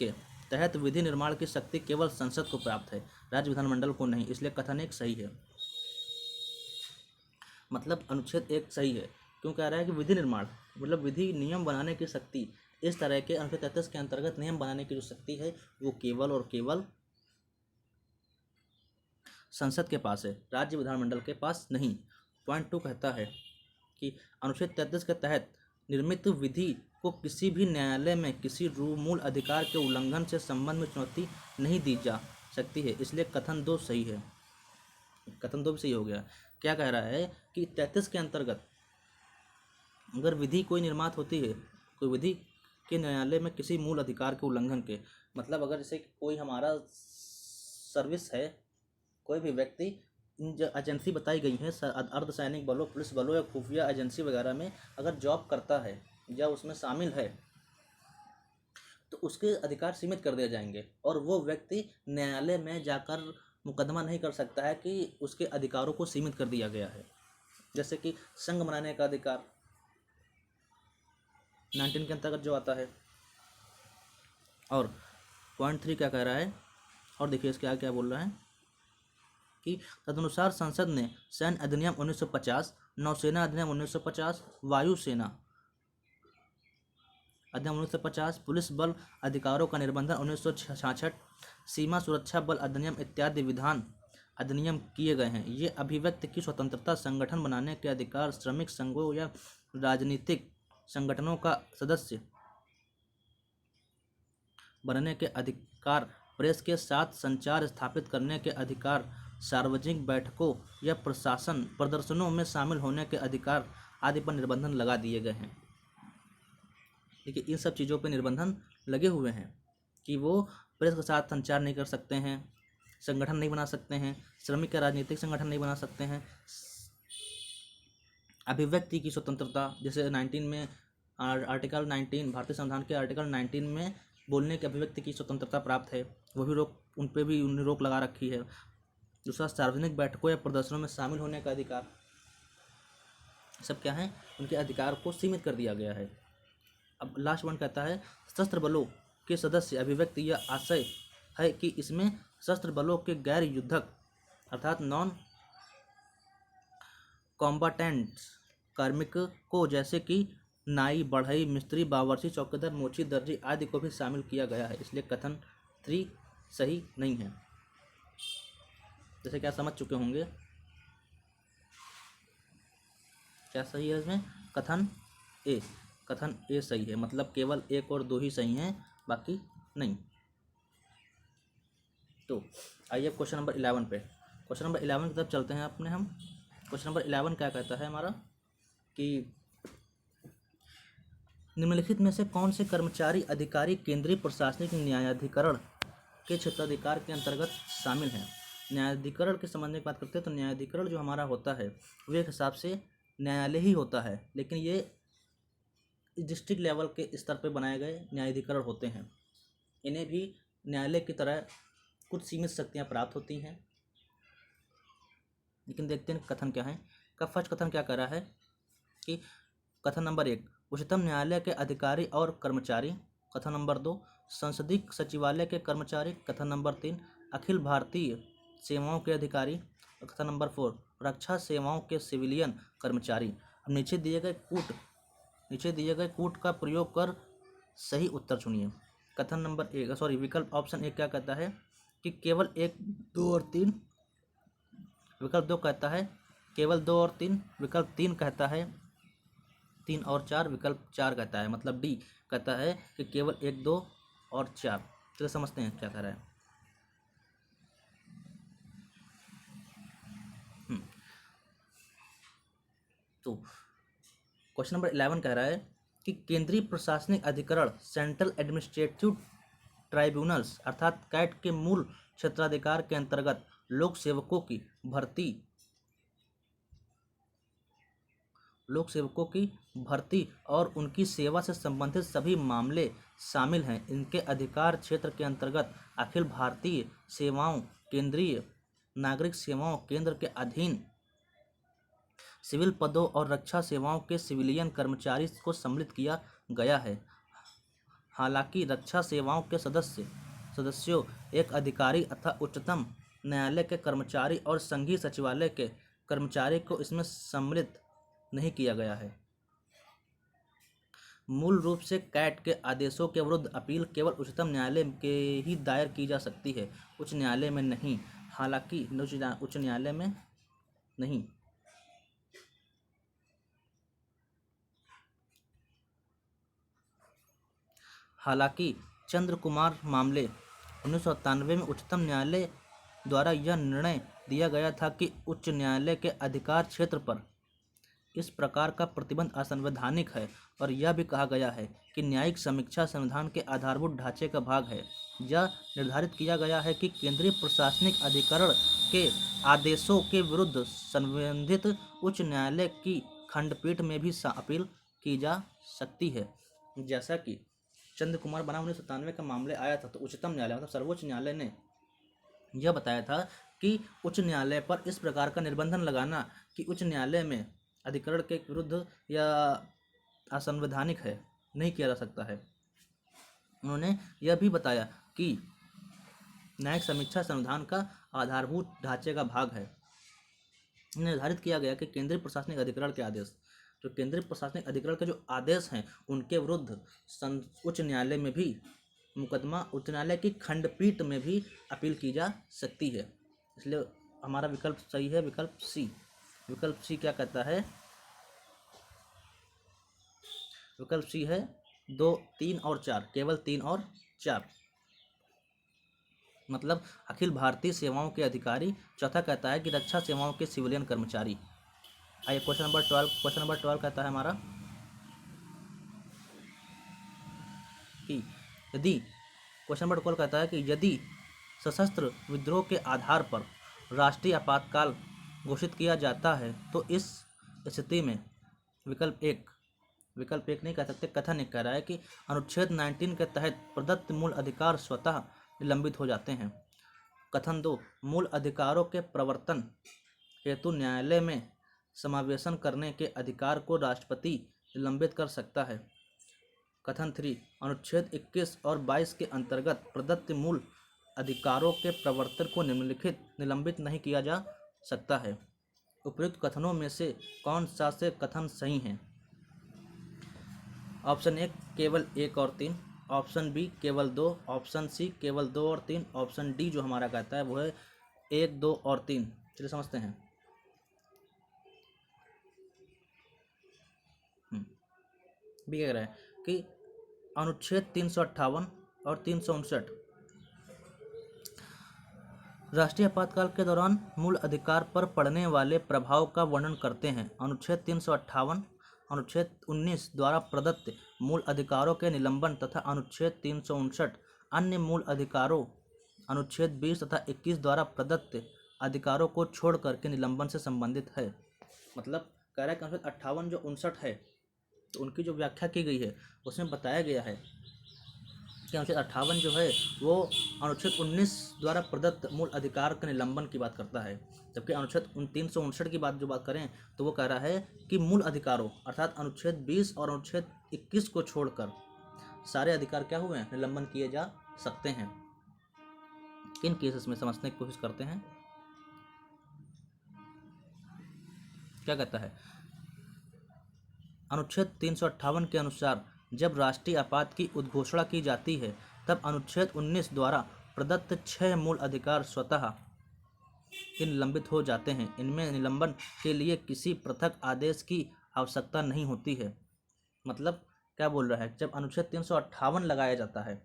तहत विधि निर्माण की शक्ति केवल संसद को प्राप्त है, राज्य विधानमंडल को नहीं, इसलिए कथन एक सही है। मतलब अनुच्छेद एक सही है। क्यों कह रहा है कि विधि निर्माण मतलब विधि नियम बनाने की शक्ति, इस तरह के अनुच्छेद 33 के अंतर्गत नियम बनाने की जो शक्ति है वो केवल और केवल संसद के पास है, राज्य विधानमंडल के पास नहीं। पॉइंट 2 कहता है कि अनुच्छेद 33 के तहत निर्मित विधि को किसी भी न्यायालय में किसी मूल अधिकार के उल्लंघन से संबंध में चुनौती नहीं दी जा सकती है, इसलिए कथन 2 सही है। कथन 2 भी सही हो गया। क्या कह रहा है कि 33 के अंतर्गत अगर विधि कोई निर्मात होती है, कोई विधि के न्यायालय में किसी मूल अधिकार के उल्लंघन के, मतलब अगर जैसे कोई हमारा सर्विस है, कोई भी व्यक्ति इन जो एजेंसी बताई गई है अर्धसैनिक बलों, पुलिस बलों या खुफिया एजेंसी वगैरह में अगर जॉब करता है या उसमें शामिल है तो उसके अधिकार सीमित कर दिए जाएंगे और वो व्यक्ति न्यायालय में जाकर मुकदमा नहीं कर सकता है कि उसके अधिकारों को सीमित कर दिया गया है। जैसे कि संघ बनाने का अधिकार 19 के अंतर्गत जो आता है। और पॉइंट 3 क्या कह रहा है, और देखिए इसके आगे क्या बोल रहा है कि तदनुसार संसद ने सैन्य अधिनियम 1950, नौसेना अधिनियम 1950, वायुसेना अधिनियम 1950, पुलिस बल अधिकारों का निबंधन 1966, सीमा सुरक्षा बल अधिनियम इत्यादि विधान अधिनियम किए गए हैं। ये अभिव्यक्ति की स्वतंत्रता, संगठन बनाने के अधिकार, श्रमिक संघों या राजनीतिक संगठनों का सदस्य बनने के अधिकार, प्रेस के साथ संचार स्थापित करने के अधिकार, सार्वजनिक बैठकों या प्रदर्शनों में शामिल होने के अधिकार आदि पर निर्बंधन लगा दिए गए हैं। देखिए इन सब चीज़ों पर निर्बंधन लगे हुए हैं कि वो प्रेस के साथ संचार नहीं कर सकते हैं, संगठन नहीं बना सकते हैं, श्रमिक या राजनीतिक संगठन नहीं बना सकते हैं, अभिव्यक्ति की स्वतंत्रता जैसे 19 में आर्टिकल 19 भारतीय संविधान के आर्टिकल 19 में बोलने की अभिव्यक्ति की स्वतंत्रता प्राप्त है, वो भी रोक, उन पर भी उन्हें रोक लगा रखी है। दूसरा सार्वजनिक बैठकों या प्रदर्शनों में शामिल होने का अधिकार, सब क्या है, उनके अधिकार को सीमित कर दिया गया है। अब लास्ट वन कहता है सशस्त्र बलों के सदस्य अभिव्यक्ति या आशय है कि इसमें सशस्त्र बलों के गैर युद्धक अर्थात नॉन कॉम्बाटेंट कार्मिक को जैसे कि नाई, बढ़ई, मिस्त्री, बावर्ची, चौकीदार, मोची, दर्जी आदि को भी शामिल किया गया है, इसलिए कथन 3 सही नहीं है। जैसे क्या समझ चुके होंगे, क्या सही है इसमें, कथन ए सही है। मतलब केवल 1 और 2 ही सही हैं, बाकी नहीं। तो आइए क्वेश्चन नंबर 11 पे, क्वेश्चन नंबर 11 की तरफ चलते हैं अपने हम। क्वेश्चन नंबर 11 क्या कहता है हमारा कि निम्नलिखित में से कौन से कर्मचारी अधिकारी केंद्रीय प्रशासनिक न्यायाधिकरण के क्षेत्राधिकार के अंतर्गत शामिल हैं। न्यायाधिकरण के संबंध में बात करते हैं तो न्यायाधिकरण जो हमारा होता है वो एक हिसाब से न्यायालय ही होता है, लेकिन ये डिस्ट्रिक्ट लेवल के स्तर पर बनाए गए न्यायाधिकरण होते हैं। इन्हें भी न्यायालय की तरह कुछ सीमित शक्तियाँ प्राप्त होती हैं, लेकिन देखते हैं कथन क्या है। का फर्स्ट कथन क्या कह रहा है कि कथन नंबर 1 उच्चतम न्यायालय के अधिकारी और कर्मचारी, कथन नंबर 2 संसदीय सचिवालय के कर्मचारी, कथन नंबर 3 अखिल भारतीय सेवाओं के अधिकारी, कथन नंबर 4 रक्षा सेवाओं के सिविलियन कर्मचारी। अब नीचे दिए गए कूट का प्रयोग कर सही उत्तर चुनिए। कथन नंबर 1 विकल्प ऑप्शन 1 क्या कहता है कि केवल 1, 2 और 3, विकल्प 2 कहता है केवल 2 और 3, विकल्प 3 कहता है 3 और 4, विकल्प 4 कहता है, मतलब डी कहता है कि केवल 1, 2 और 4। चलिए समझते हैं क्या कह रहा है। तो क्वेश्चन नंबर 11 कह रहा है कि केंद्रीय प्रशासनिक अधिकरण सेंट्रल एडमिनिस्ट्रेटिव ट्राइब्यूनल्स अर्थात कैट के मूल क्षेत्राधिकार के अंतर्गत लोक सेवकों की भर्ती और उनकी सेवा से संबंधित सभी मामले शामिल हैं। इनके अधिकार क्षेत्र के अंतर्गत अखिल भारतीय सेवाओं, केंद्रीय नागरिक सेवाओं केंद्र के अधीन सिविल पदों और रक्षा सेवाओं के सिविलियन कर्मचारी को सम्मिलित किया गया है। हालांकि रक्षा सेवाओं के सदस्य सदस्यों, एक अधिकारी अथवा उच्चतम न्यायालय के कर्मचारी और संघीय सचिवालय के कर्मचारी को इसमें सम्मिलित नहीं किया गया है। मूल रूप से कैट के आदेशों के विरुद्ध अपील केवल उच्चतम न्यायालय के ही दायर की जा सकती है, उच्च न्यायालय में नहीं। हालांकि उच्च न्यायालय में नहीं। हालांकि चंद्र कुमार मामले 1997 में उच्चतम न्यायालय द्वारा यह निर्णय दिया गया था कि उच्च न्यायालय के अधिकार क्षेत्र पर इस प्रकार का प्रतिबंध असंवैधानिक है, और यह भी कहा गया है कि न्यायिक समीक्षा संविधान के आधारभूत ढांचे का भाग है। यह निर्धारित किया गया है कि केंद्रीय प्रशासनिक अधिकरण के आदेशों के विरुद्ध संबंधित उच्च न्यायालय की खंडपीठ में भी अपील की जा सकती है। जैसा कि चंद्र कुमार बनाम 1997 का मामले आया था, तो उच्चतम न्यायालय मतलब सर्वोच्च न्यायालय ने यह बताया था कि उच्च न्यायालय पर इस प्रकार का निर्बंधन लगाना कि उच्च न्यायालय में अधिकरण के विरुद्ध या असंवैधानिक है, नहीं किया जा सकता है। उन्होंने यह भी बताया कि न्यायिक समीक्षा संविधान का आधारभूत ढांचे का भाग है। निर्धारित किया गया कि केंद्रीय प्रशासनिक अधिकरण के आदेश, जो केंद्रीय प्रशासनिक अधिकरण के जो आदेश हैं, उनके विरुद्ध उच्च न्यायालय में भी मुकदमा, उच्च न्यायालय की खंडपीठ में भी अपील की जा सकती है। इसलिए हमारा विकल्प सही है, विकल्प सी। विकल्प सी क्या कहता है? विकल्प सी है 2, 3 और 4, केवल 3 और 4, मतलब अखिल भारतीय सेवाओं के अधिकारी। चौथा कहता है कि रक्षा सेवाओं के सिविलियन कर्मचारी। आइए क्वेश्चन नंबर 12 कहता है हमारा कि यदि क्वेश्चन नंबर 12 कहता है कि यदि सशस्त्र विद्रोह के आधार पर राष्ट्रीय आपातकाल घोषित किया जाता है, तो इस स्थिति में विकल्प एक नहीं कह सकते, कथन एक कह रहा है कि अनुच्छेद 19 के तहत प्रदत्त मूल अधिकार स्वतः निलंबित हो जाते हैं। कथन 2, मूल अधिकारों के प्रवर्तन हेतु न्यायालय में समावेशन करने के अधिकार को राष्ट्रपति निलंबित कर सकता है। कथन 3, अनुच्छेद 21 और 22 के अंतर्गत प्रदत्त मूल अधिकारों के प्रवर्तन को निलंबित नहीं किया जा सकता है। उपयुक्त कथनों में से कौन सा से कथन सही हैं? ऑप्शन ए केवल 1 और 3, ऑप्शन बी केवल 2, ऑप्शन सी केवल 2 और 3, ऑप्शन डी जो हमारा कहता है वो है 1, 2 और 3। चलिए समझते हैं। बी कह रहा है कि अनुच्छेद 358 और 359 राष्ट्रीय आपातकाल के दौरान मूल अधिकार पर पड़ने वाले प्रभाव का वर्णन करते हैं। अनुच्छेद 358 अनुच्छेद 19 द्वारा प्रदत्त मूल अधिकारों के निलंबन तथा अनुच्छेद 359 अन्य मूल अधिकारों अनुच्छेद 20 तथा 21 द्वारा प्रदत्त अधिकारों को छोड़कर के निलंबन से संबंधित है। मतलब कह रहा है कि अनुच्छेद 58 जो 59 है, तो उनकी जो व्याख्या की गई है उसमें बताया गया है कि अनुच्छेद 58 जो है वो अनुच्छेद 19 द्वारा प्रदत्त मूल अधिकार के निलंबन की बात करता है, जबकि अनुच्छेद 359 की बात करें तो वो कह रहा है कि मूल अधिकारों अर्थात अनुच्छेद 20 और अनुच्छेद 21 को छोड़कर सारे अधिकार क्या हुए हैं, निलंबन किए जा सकते हैं। किन केसेस में समझने की कोशिश करते हैं। क्या कहता है? अनुच्छेद 358 के अनुसार जब राष्ट्रीय आपात की उद्घोषणा की जाती है, तब अनुच्छेद 19 द्वारा प्रदत्त 6 मूल अधिकार स्वतः निलंबित हो जाते हैं। इनमें निलंबन के लिए किसी पृथक आदेश की आवश्यकता नहीं होती है। मतलब क्या बोल रहा है, जब अनुच्छेद 358 लगाया जाता है,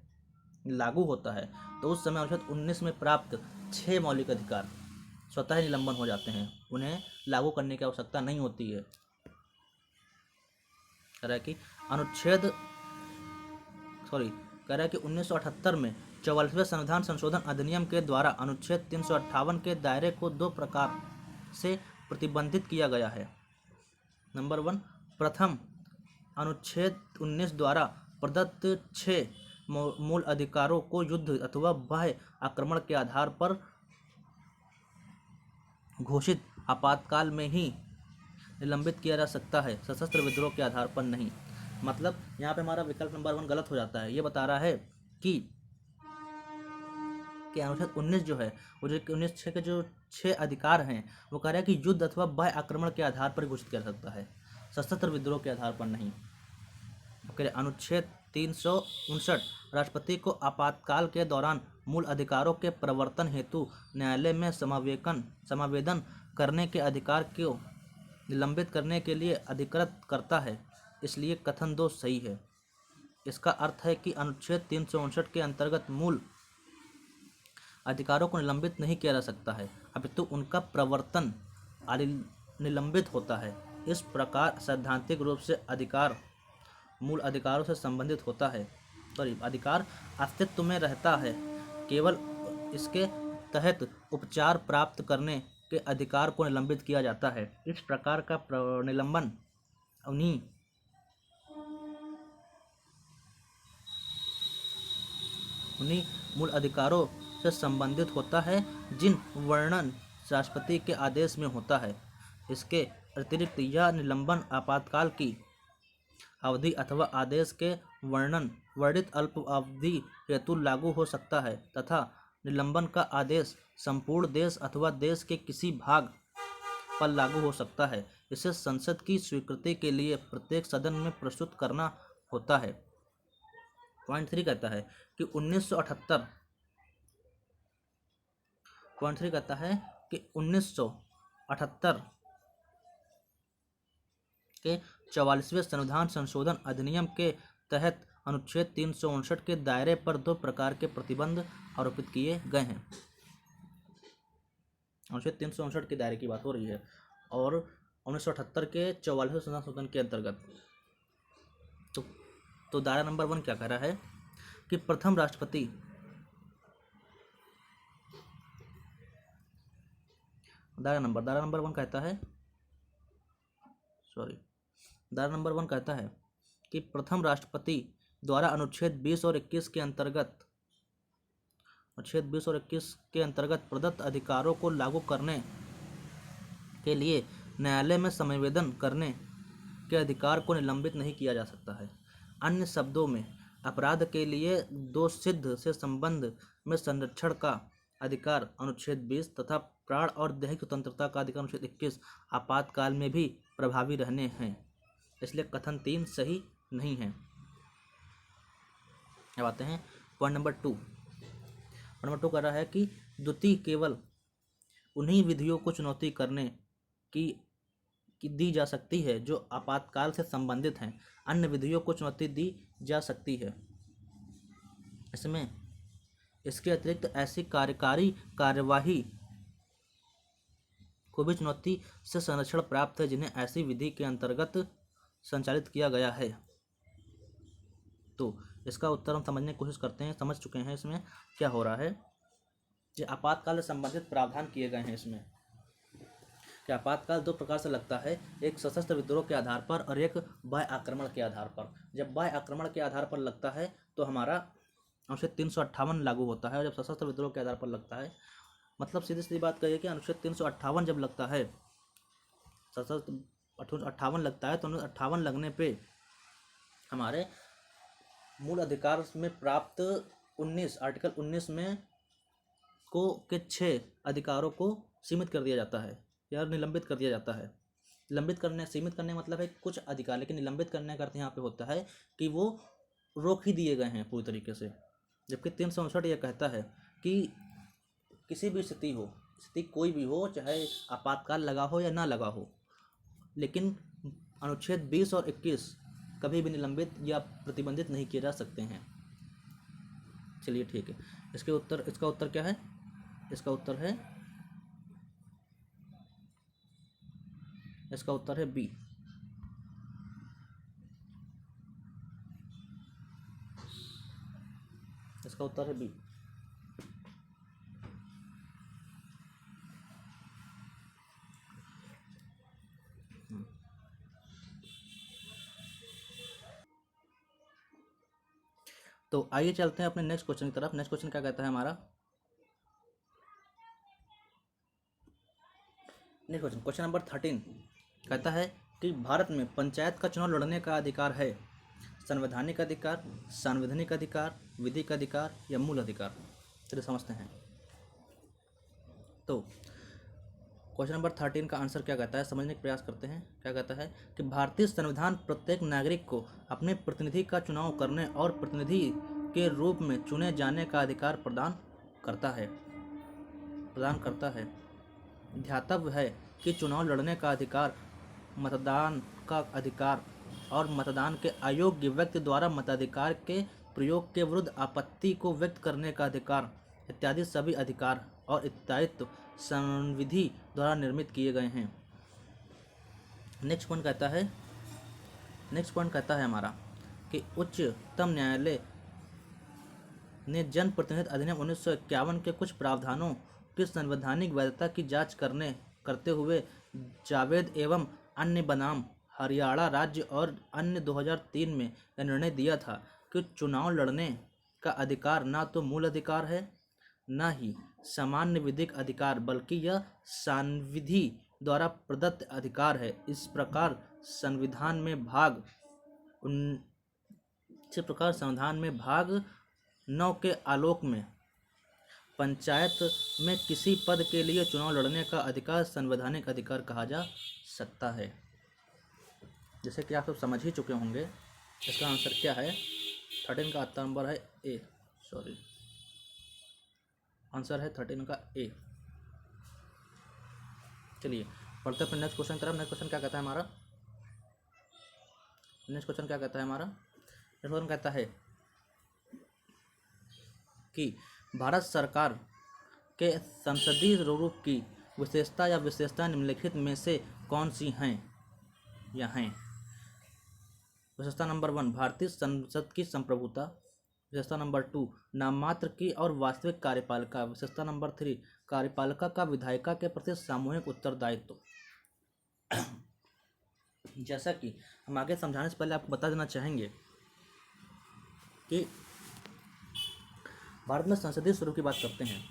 लागू होता है, तो उस समय अनुच्छेद 19 में प्राप्त 6 मौलिक अधिकार स्वतः ही निलंबन हो जाते हैं, उन्हें लागू करने की आवश्यकता नहीं होती है। कह रहा है कि 1978 में 44वें संविधान संशोधन अधिनियम के द्वारा अनुच्छेद 358 के दायरे को 2 प्रकार से प्रतिबंधित किया गया है। नंबर 1, प्रथम अनुच्छेद 19 द्वारा प्रदत्त 6 मूल अधिकारों को युद्ध अथवा बाह्य आक्रमण के आधार पर घोषित आपातकाल में ही निलंबित किया जा सकता है, सशस्त्र विद्रोह के आधार पर नहीं। मतलब यहाँ पे हमारा विकल्प नंबर 1 गलत हो जाता है। ये बता रहा है कि कि अनुच्छेद 19 जो है वो जो 19(6) के जो 6 अधिकार हैं वो कह रहा है कि युद्ध अथवा बाह्य आक्रमण के आधार पर घोषित किया जा सकता है, सशस्त्र विद्रोह के आधार पर नहीं। अनुच्छेद 359 राष्ट्रपति को आपातकाल के दौरान मूल अधिकारों के प्रवर्तन हेतु न्यायालय में समावेदन करने के अधिकार को निलंबित करने के लिए अधिकृत करता है, इसलिए कथन 2 सही है। इसका अर्थ है कि अनुच्छेद 359 के अंतर्गत मूल अधिकारों को निलंबित नहीं किया जा सकता है, अपितु उनका प्रवर्तन निलंबित होता है। इस प्रकार सैद्धांतिक रूप से अधिकार मूल अधिकारों से संबंधित होता है, अधिकार अस्तित्व में रहता है, केवल इसके तहत उपचार प्राप्त करने के अधिकार को निलंबित किया जाता है। इस प्रकार का निलंबन उन्हीं मूल अधिकारों से संबंधित होता है जिन वर्णन राष्ट्रपति के आदेश में होता है। इसके अतिरिक्त यह निलंबन आपातकाल की अवधि अथवा आदेश के वर्णित अल्प अवधि हेतु लागू हो सकता है तथा निलंबन का आदेश संपूर्ण देश अथवा देश के किसी भाग पर लागू हो सकता है। इसे संसद की स्वीकृति के लिए प्रत्येक सदन में प्रस्तुत करना होता है। पॉइंट 3 कहता है कि 1978 के 44वें संविधान संशोधन अधिनियम के तहत अनुच्छेद 359 के दायरे पर 2 प्रकार के प्रतिबंध आरोपित किए गए हैं। अनुच्छेद 359 के दायरे की बात हो रही है और 1978 के 44वें संविधान संशोधन के अंतर्गत तो दायरा नंबर 1 क्या कह रहा है कि प्रथम राष्ट्रपति दायरा नंबर 1 कहता है दायरा नंबर 1 कहता है कि प्रथम राष्ट्रपति द्वारा अनुच्छेद 20 और 21 के अंतर्गत प्रदत्त अधिकारों को लागू करने के लिए न्यायालय में समावेदन करने के अधिकार को निलंबित नहीं किया जा सकता है। अन्य शब्दों में अपराध के लिए दोषसिद्ध से संबंध में संरक्षण का अधिकार अनुच्छेद 20 तथा प्राण और दैहिक स्वतंत्रता का अधिकार अनुच्छेद 21 आपातकाल में भी प्रभावी रहने हैं, इसलिए कथन 3 सही नहीं है। अब आते हैं पॉइंट नंबर 2 कर रहा है कि द्वितीय केवल उन्हीं विधियों को चुनौती करने की दी जा सकती है जो आपातकाल से संबंधित हैं, अन्य विधियों को चुनौती दी जा सकती है। इसके अतिरिक्त ऐसी कार्यकारी कार्यवाही को भी चुनौती से संरक्षण प्राप्त है जिन्हें ऐसी विधि के अंतर्गत संचालित किया गया है। तो इसका उत्तर हम समझने की कोशिश करते हैं, समझ चुके हैं इसमें क्या हो रहा है कि आपातकाल से संबंधित प्रावधान किए गए हैं। इसमें कि आपातकाल 2 प्रकार से लगता है, एक सशस्त्र विद्रोह के आधार पर और एक बाह्य आक्रमण के आधार पर। जब बाह्य आक्रमण के आधार पर लगता है तो हमारा अनुच्छेद 358 लागू होता है, और जब सशस्त्र विद्रोह के आधार पर लगता है, मतलब सीधी बात कहिए कि अनुच्छेद 358 जब लगता है, सशस्त्र 58 लगता है, तो 58 लगने पे हमारे मूल अधिकार में प्राप्त 19 आर्टिकल 19 में के 6 अधिकारों को सीमित कर दिया जाता है या निलंबित कर दिया जाता है। सीमित करने मतलब है कुछ अधिकार, लेकिन निलंबित करने का अर्थ यहाँ पे होता है कि वो रोक ही दिए गए हैं पूरी तरीके से। जबकि 359 यह कहता है कि किसी भी स्थिति कोई भी हो, चाहे आपातकाल लगा हो या ना लगा हो, लेकिन अनुच्छेद 20 और 21 कभी भी निलंबित या प्रतिबंधित नहीं किए जा सकते हैं। चलिए ठीक है, इसका उत्तर क्या है? इसका उत्तर है बी। इसका उत्तर है बी। तो आइए चलते हैं अपने नेक्स्ट क्वेश्चन की तरफ। नेक्स्ट क्वेश्चन क्या कहता है हमारा? नेक्स्ट क्वेश्चन नंबर 13 कहता है कि भारत में पंचायत का चुनाव लड़ने का अधिकार है संवैधानिक अधिकार, सांविधानिक अधिकार, विधिक अधिकार या मूल अधिकार। चलिए समझते हैं। तो क्वेश्चन नंबर 13 का आंसर क्या कहता है, समझने का प्रयास करते हैं। क्या कहता है कि भारतीय संविधान प्रत्येक नागरिक को अपने प्रतिनिधि का चुनाव करने और प्रतिनिधि के रूप में चुने जाने का अधिकार प्रदान करता है। ध्यातव्य है कि चुनाव लड़ने का अधिकार, मतदान का अधिकार और मतदान के अयोग्य व्यक्ति द्वारा मताधिकार के प्रयोग के विरुद्ध आपत्ति को व्यक्त करने का अधिकार इत्यादि सभी अधिकार और दायित्व संविधि द्वारा निर्मित किए गए हैं। नेक्स्ट पॉइंट कहता है हमारा कि उच्चतम न्यायालय ने जन प्रतिनिधित्व अधिनियम 1951 के कुछ प्रावधानों की संवैधानिक वैधता की जांच करते हुए जावेद एवं अन्य बनाम हरियाणा राज्य और अन्य 2003 में यह निर्णय दिया था कि चुनाव लड़ने का अधिकार न तो मूल अधिकार है न ही सामान्य विधिक अधिकार, बल्कि यह संविधि द्वारा प्रदत्त अधिकार है। इस प्रकार संविधान में भाग 9 के आलोक में पंचायत में किसी पद के लिए चुनाव लड़ने का अधिकार संवैधानिक अधिकार कहा जा सकता है। जैसे कि आप सब समझ ही चुके होंगे, इसका आंसर क्या है। 13 का आता नंबर है ए, आंसर है 13 का ए। चलिए पढ़ते हैं नेक्स्ट क्वेश्चन तरफ। नेक्स्ट क्वेश्चन क्या कहता है हमारा, नेक्स्ट क्वेश्चन कहता है कि भारत सरकार के संसदीय स्वरूप की विशेषता या विशेषता निम्नलिखित में से कौन सी हैं या हैं। विशेषता नंबर 1, भारतीय संसद की संप्रभुता। विशेषता नंबर 2, नाममात्र की और वास्तविक कार्यपालिका। विशेषता नंबर 3, कार्यपालिका का विधायिका के प्रति सामूहिक उत्तरदायित्व। जैसा कि हम आगे समझाने से पहले आपको बता देना चाहेंगे कि भारत में संसदीय स्वरूप की बात करते हैं।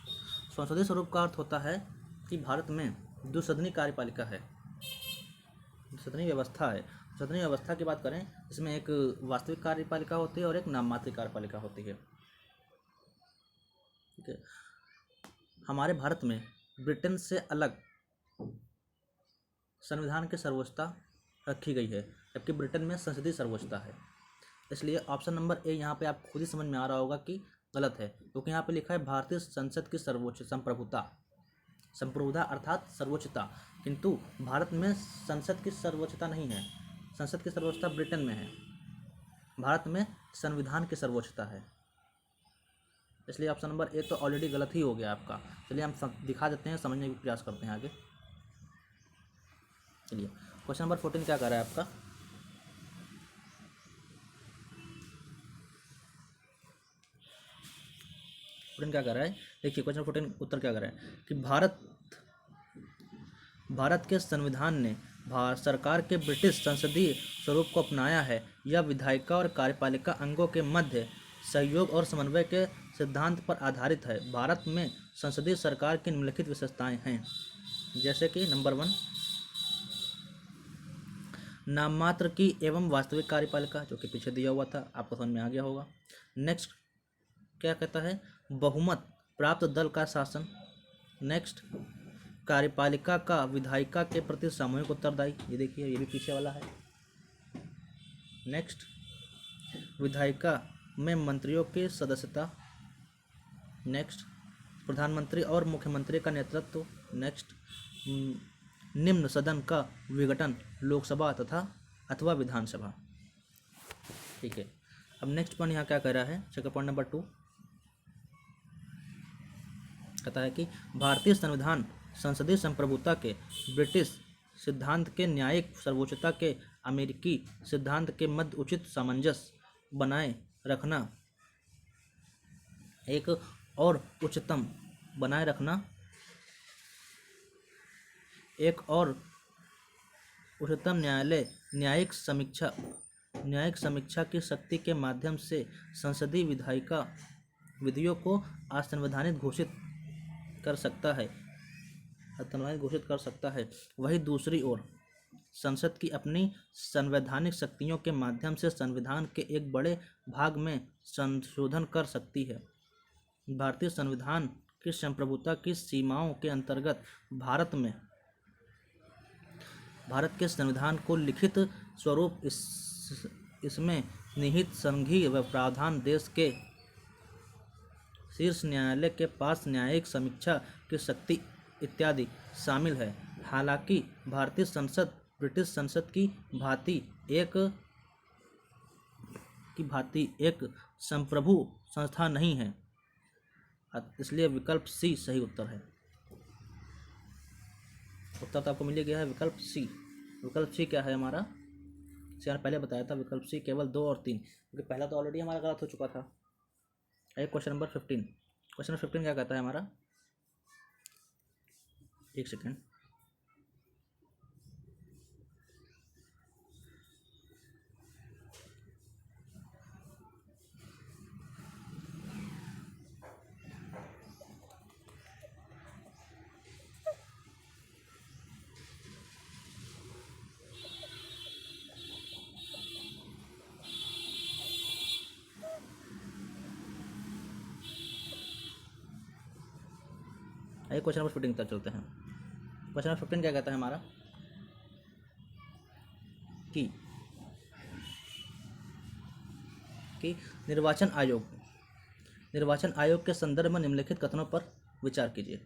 संसदीय स्वरूप का अर्थ होता है कि भारत में द्विसदनीय कार्यपालिका है, द्विसदनीय व्यवस्था है। द्विसदनीय व्यवस्था की बात करें, इसमें एक वास्तविक कार्यपालिका होती है और एक नाममात्र कार्यपालिका होती है। ठीक है, हमारे भारत में ब्रिटेन से अलग संविधान की सर्वोच्चता रखी गई है, जबकि ब्रिटेन में संसदीय सर्वोच्चता है। इसलिए ऑप्शन नंबर ए यहाँ पे आपको खुद ही समझ में आ रहा होगा कि गलत है, क्योंकि यहाँ पे लिखा है भारतीय संसद की सर्वोच्च संप्रभुता अर्थात सर्वोच्चता, किंतु भारत में संसद की सर्वोच्चता नहीं है। संसद की सर्वोच्चता ब्रिटेन में है, भारत में संविधान की सर्वोच्चता है। इसलिए ऑप्शन नंबर ए तो ऑलरेडी गलत ही हो गया आपका। चलिए हम दिखा देते हैं, समझने का प्रयास करते हैं आगे। चलिए क्वेश्चन नंबर 14 क्या कर रहा है आपका। क्या कर रहा है, देखिए क्वेश्चन 14 उत्तर क्या कर रहा है कि भारत के संविधान ने भारत सरकार के ब्रिटिश संसदीय स्वरूप को अपनाया है। यह विधायिका और कार्यपालिका अंगों के मध्य सहयोग और समन्वय के सिद्धांत पर आधारित है। भारत में संसदीय सरकार की निम्नलिखित विशेषताएं हैं, जैसे कि नंबर 1, नाममात्र की एवं वास्तविक कार्यपालिका, जो कि पीछे दिया हुआ था, आपको समझ में आ गया होगा। नेक्स्ट क्या कहता है, बहुमत प्राप्त दल का शासन। नेक्स्ट, कार्यपालिका का विधायिका के प्रति सामूहिक उत्तरदायी, ये देखिए ये भी पीछे वाला है। नेक्स्ट, विधायिका में मंत्रियों की सदस्यता। नेक्स्ट, प्रधानमंत्री और मुख्यमंत्री का नेतृत्व। नेक्स्ट, निम्न सदन का विघटन लोकसभा अथवा विधानसभा। ठीक है, अब नेक्स्ट पॉइंट यहाँ क्या कह रहा है, चेक पॉइंट नंबर 2 कहता है कि भारतीय संविधान संसदीय संप्रभुता के ब्रिटिश सिद्धांत के न्यायिक सर्वोच्चता के अमेरिकी सिद्धांत के मध्य उचित सामंजस्य बनाए रखना एक और उच्चतम न्यायालय न्यायिक समीक्षा की शक्ति के माध्यम से संसदीय विधायिका विधियों को असंवैधानिक घोषित कर सकता है। वहीं दूसरी ओर संसद की अपनी संवैधानिक शक्तियों के माध्यम से संविधान के एक बड़े भाग में संशोधन कर सकती है। भारतीय संविधान की संप्रभुता की सीमाओं के अंतर्गत भारत के संविधान को लिखित स्वरूप इसमें निहित संघीय व प्रावधान देश के शीर्ष न्यायालय के पास न्यायिक समीक्षा की शक्ति इत्यादि शामिल है। हालांकि भारतीय संसद ब्रिटिश संसद की भांति एक संप्रभु संस्था नहीं है, इसलिए विकल्प सी सही उत्तर है। उत्तर तो आपको मिल गया है विकल्प सी। विकल्प सी क्या है हमारा, यार पहले बताया था विकल्प सी केवल 2 और 3, क्योंकि पहला तो ऑलरेडी हमारा गलत हो चुका था। Question number 15। क्वेश्चन नंबर 15 क्या कहता है हमारा, एक सेकेंड। आइए क्वेश्चन नंबर 15 तक चलते हैं। क्वेश्चन नंबर 15 क्या कहता है हमारा कि निर्वाचन आयोग के संदर्भ में निम्नलिखित कथनों पर विचार कीजिए।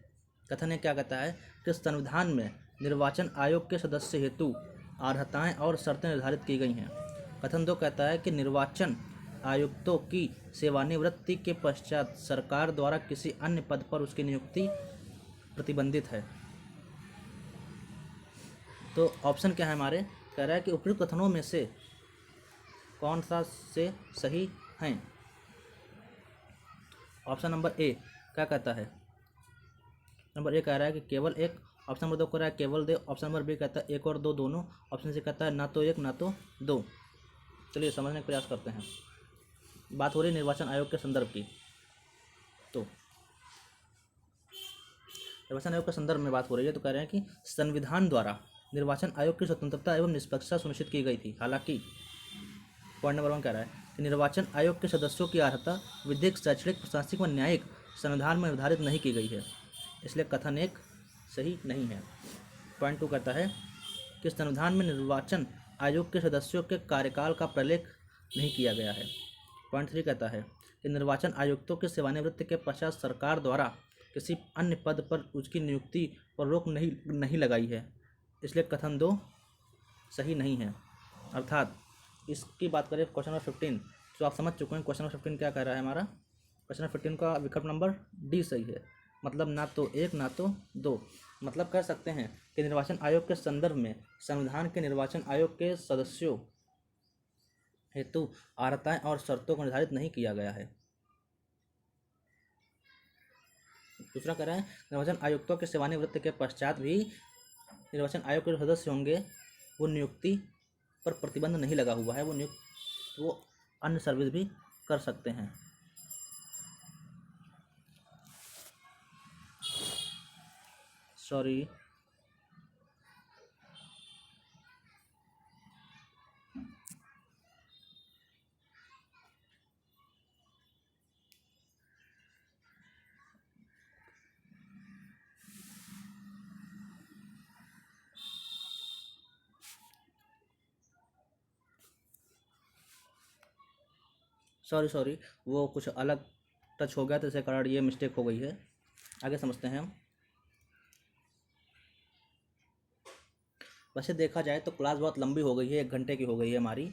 कथन क्या कहता है कि संविधान में निर्वाचन आयोग के सदस्य हेतु अर्हताएं और शर्तें निर्धारित की गई हैं। कथन 2 कहता है कि निर्वाचन आयुक्तों की सेवानिवृत्ति के पश्चात सरकार द्वारा किसी अन्य पद पर उसकी नियुक्ति प्रतिबंधित है। तो ऑप्शन क्या है हमारे, कह रहा है कि उपयुक्त कथनों में से कौन सा से सही हैं। ऑप्शन नंबर ए क्या कहता है, नंबर ए कह रहा है कि केवल एक। ऑप्शन नंबर 2 कह रहा है केवल 2। ऑप्शन नंबर बी कहता है 1 और 2 दोनों। ऑप्शन सी कहता है ना तो 1 ना तो 2। चलिए समझने का प्रयास करते हैं। बात हो रही है निर्वाचन आयोग के संदर्भ की, तो निर्वाचन आयोग के संदर्भ में बात हो रही है। तो कह रहे हैं कि संविधान द्वारा निर्वाचन आयोग की स्वतंत्रता एवं निष्पक्षता सुनिश्चित की गई थी। हालांकि पॉइंट नंबर 1 कह रहा है कि निर्वाचन आयोग के सदस्यों की अर्हता विधिक, शैक्षणिक, प्रशासनिक व न्यायिक संविधान में निर्धारित नहीं की गई है, इसलिए कथन 1 सही नहीं है। पॉइंट 2 कहता है कि संविधान में निर्वाचन आयोग के सदस्यों के कार्यकाल का प्रलेख नहीं किया गया है। पॉइंट 3 कहता है कि निर्वाचन आयुक्तों के सेवानिवृत्ति के पश्चात सरकार द्वारा किसी अन्य पद पर उसकी नियुक्ति पर रोक नहीं लगाई है, इसलिए कथन 2 सही नहीं है। अर्थात इसकी बात करें क्वेश्चन नंबर 15, तो आप समझ चुके हैं क्वेश्चन नंबर 15 क्या कह रहा है हमारा। क्वेश्चन नंबर 15 का विकल्प नंबर डी सही है, मतलब ना तो 1 ना तो 2। मतलब कह सकते हैं कि निर्वाचन आयोग के संदर्भ में संविधान के निर्वाचन आयोग के सदस्यों हेतु अर्हताएं और शर्तों को निर्धारित नहीं किया गया है। दूसरा कह रहा है निर्वाचन आयुक्तों के सेवानिवृत्ति के पश्चात भी निर्वाचन आयोग के सदस्य होंगे, वो नियुक्ति पर प्रतिबंध नहीं लगा हुआ है, वो अन्य सर्विस भी कर सकते हैं। सॉरी, वो कुछ अलग टच हो गया तो इसे कारण ये मिस्टेक हो गई है। आगे समझते हैं हम। वैसे देखा जाए तो क्लास बहुत लंबी हो गई है, 1 घंटे की हो गई है हमारी,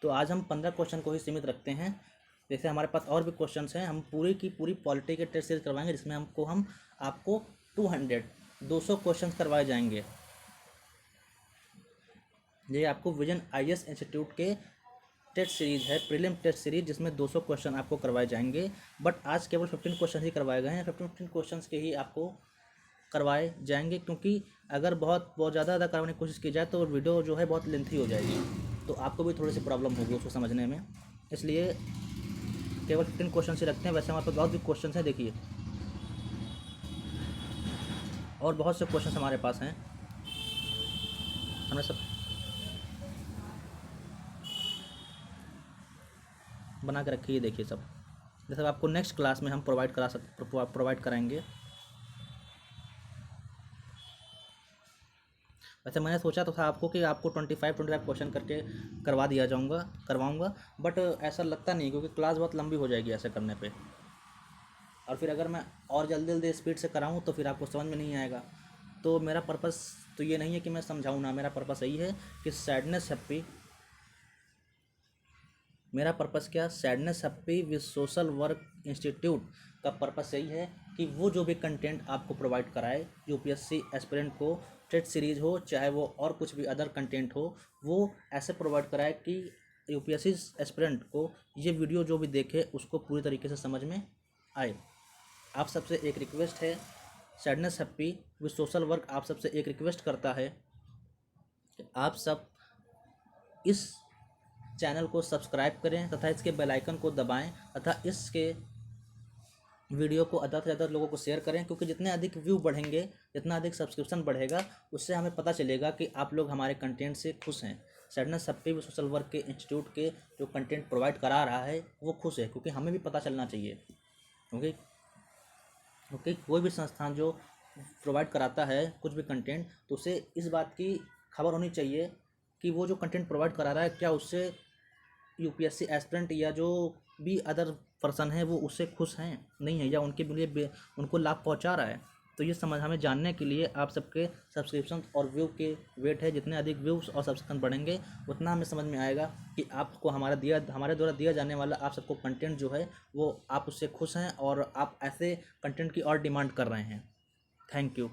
तो आज हम 15 क्वेश्चन को ही सीमित रखते हैं। जैसे हमारे पास और भी क्वेश्चंस हैं, हम पूरी की पूरी पॉलिटी के टेस्ट सीरीज करवाएंगे, जिसमें आपको 200 क्वेश्चन करवाए जाएंगे। ये आपको विजन IAS इंस्टीट्यूट के टेस्ट सीरीज है, प्रीलिम टेस्ट सीरीज, जिसमें 200 क्वेश्चन आपको करवाए जाएंगे। बट आज केवल 15 क्वेश्चन ही करवाए गए हैं। 15 क्वेश्चन के ही आपको करवाए जाएंगे, क्योंकि अगर बहुत ज़्यादा करवाने की कोशिश की जाए तो वीडियो जो है बहुत लेंथी हो जाएगी, तो आपको भी थोड़ी सी प्रॉब्लम होगी उसको समझने में, इसलिए केवल 15 क्वेश्चन ही रखते हैं। वैसे हमारे पास बहुत भी क्वेश्चन हैं, देखिए और बहुत से क्वेश्चन हमारे पास हैं, हमने सब बना के रखी है, देखिए सब जैसे आपको नेक्स्ट क्लास में हम प्रोवाइड कराएंगे। वैसे मैंने सोचा तो था आपको कि आपको 25 क्वेश्चन करके करवाऊँगा, बट ऐसा लगता नहीं, क्योंकि क्लास बहुत लंबी हो जाएगी ऐसे करने पे। और फिर अगर मैं और जल्दी जल्दी स्पीड से कराऊँ तो फिर आपको समझ में नहीं आएगा। तो मेरा पर्पस तो ये नहीं है कि मैं समझाऊँ ना, मेरा पर्पस यही है कि sadness happy with social work institute का पर्पस यही है कि वो जो भी कंटेंट आपको प्रोवाइड कराए, यूपीएससी एस्पिरेंट को, टेट सीरीज हो चाहे वो और कुछ भी अदर कंटेंट हो, वो ऐसे प्रोवाइड कराए कि यूपीएससी एस्पिरेंट को ये वीडियो जो भी देखे उसको पूरी तरीके से समझ में आए। आप सबसे एक रिक्वेस्ट है, sadness happy with social work आप सबसे एक रिक्वेस्ट करता है कि आप सब इस चैनल को सब्सक्राइब करें तथा इसके बेल आइकन को दबाएं तथा इसके वीडियो को ज़्यादा से ज़्यादा लोगों को शेयर करें, क्योंकि जितने अधिक व्यू बढ़ेंगे, जितना अधिक सब्सक्रिप्शन बढ़ेगा, उससे हमें पता चलेगा कि आप लोग हमारे कंटेंट से खुश हैं। Sadness happy with social work के इंस्टीट्यूट के जो कंटेंट प्रोवाइड करा रहा है वो खुश है, क्योंकि हमें भी पता चलना चाहिए। क्योंकि कोई भी संस्थान जो प्रोवाइड कराता है कुछ भी कंटेंट, तो उसे इस बात की खबर होनी चाहिए कि वो जो कंटेंट प्रोवाइड करा रहा है क्या उससे यूपीएससी एस्पिरेंट या जो भी अदर पर्सन है वो उससे खुश हैं नहीं है, या उनके लिए उनको लाभ पहुंचा रहा है। तो ये हमें जानने के लिए आप सबके सब्सक्रिप्शन और व्यू के वेट है, जितने अधिक व्यूज़ और सब्सक्रिप्शन बढ़ेंगे उतना हमें समझ में आएगा कि आपको हमारे द्वारा दिया जाने वाला आप सबको कंटेंट जो है वो आप उससे खुश हैं और आप ऐसे कंटेंट की और डिमांड कर रहे हैं। Thank you.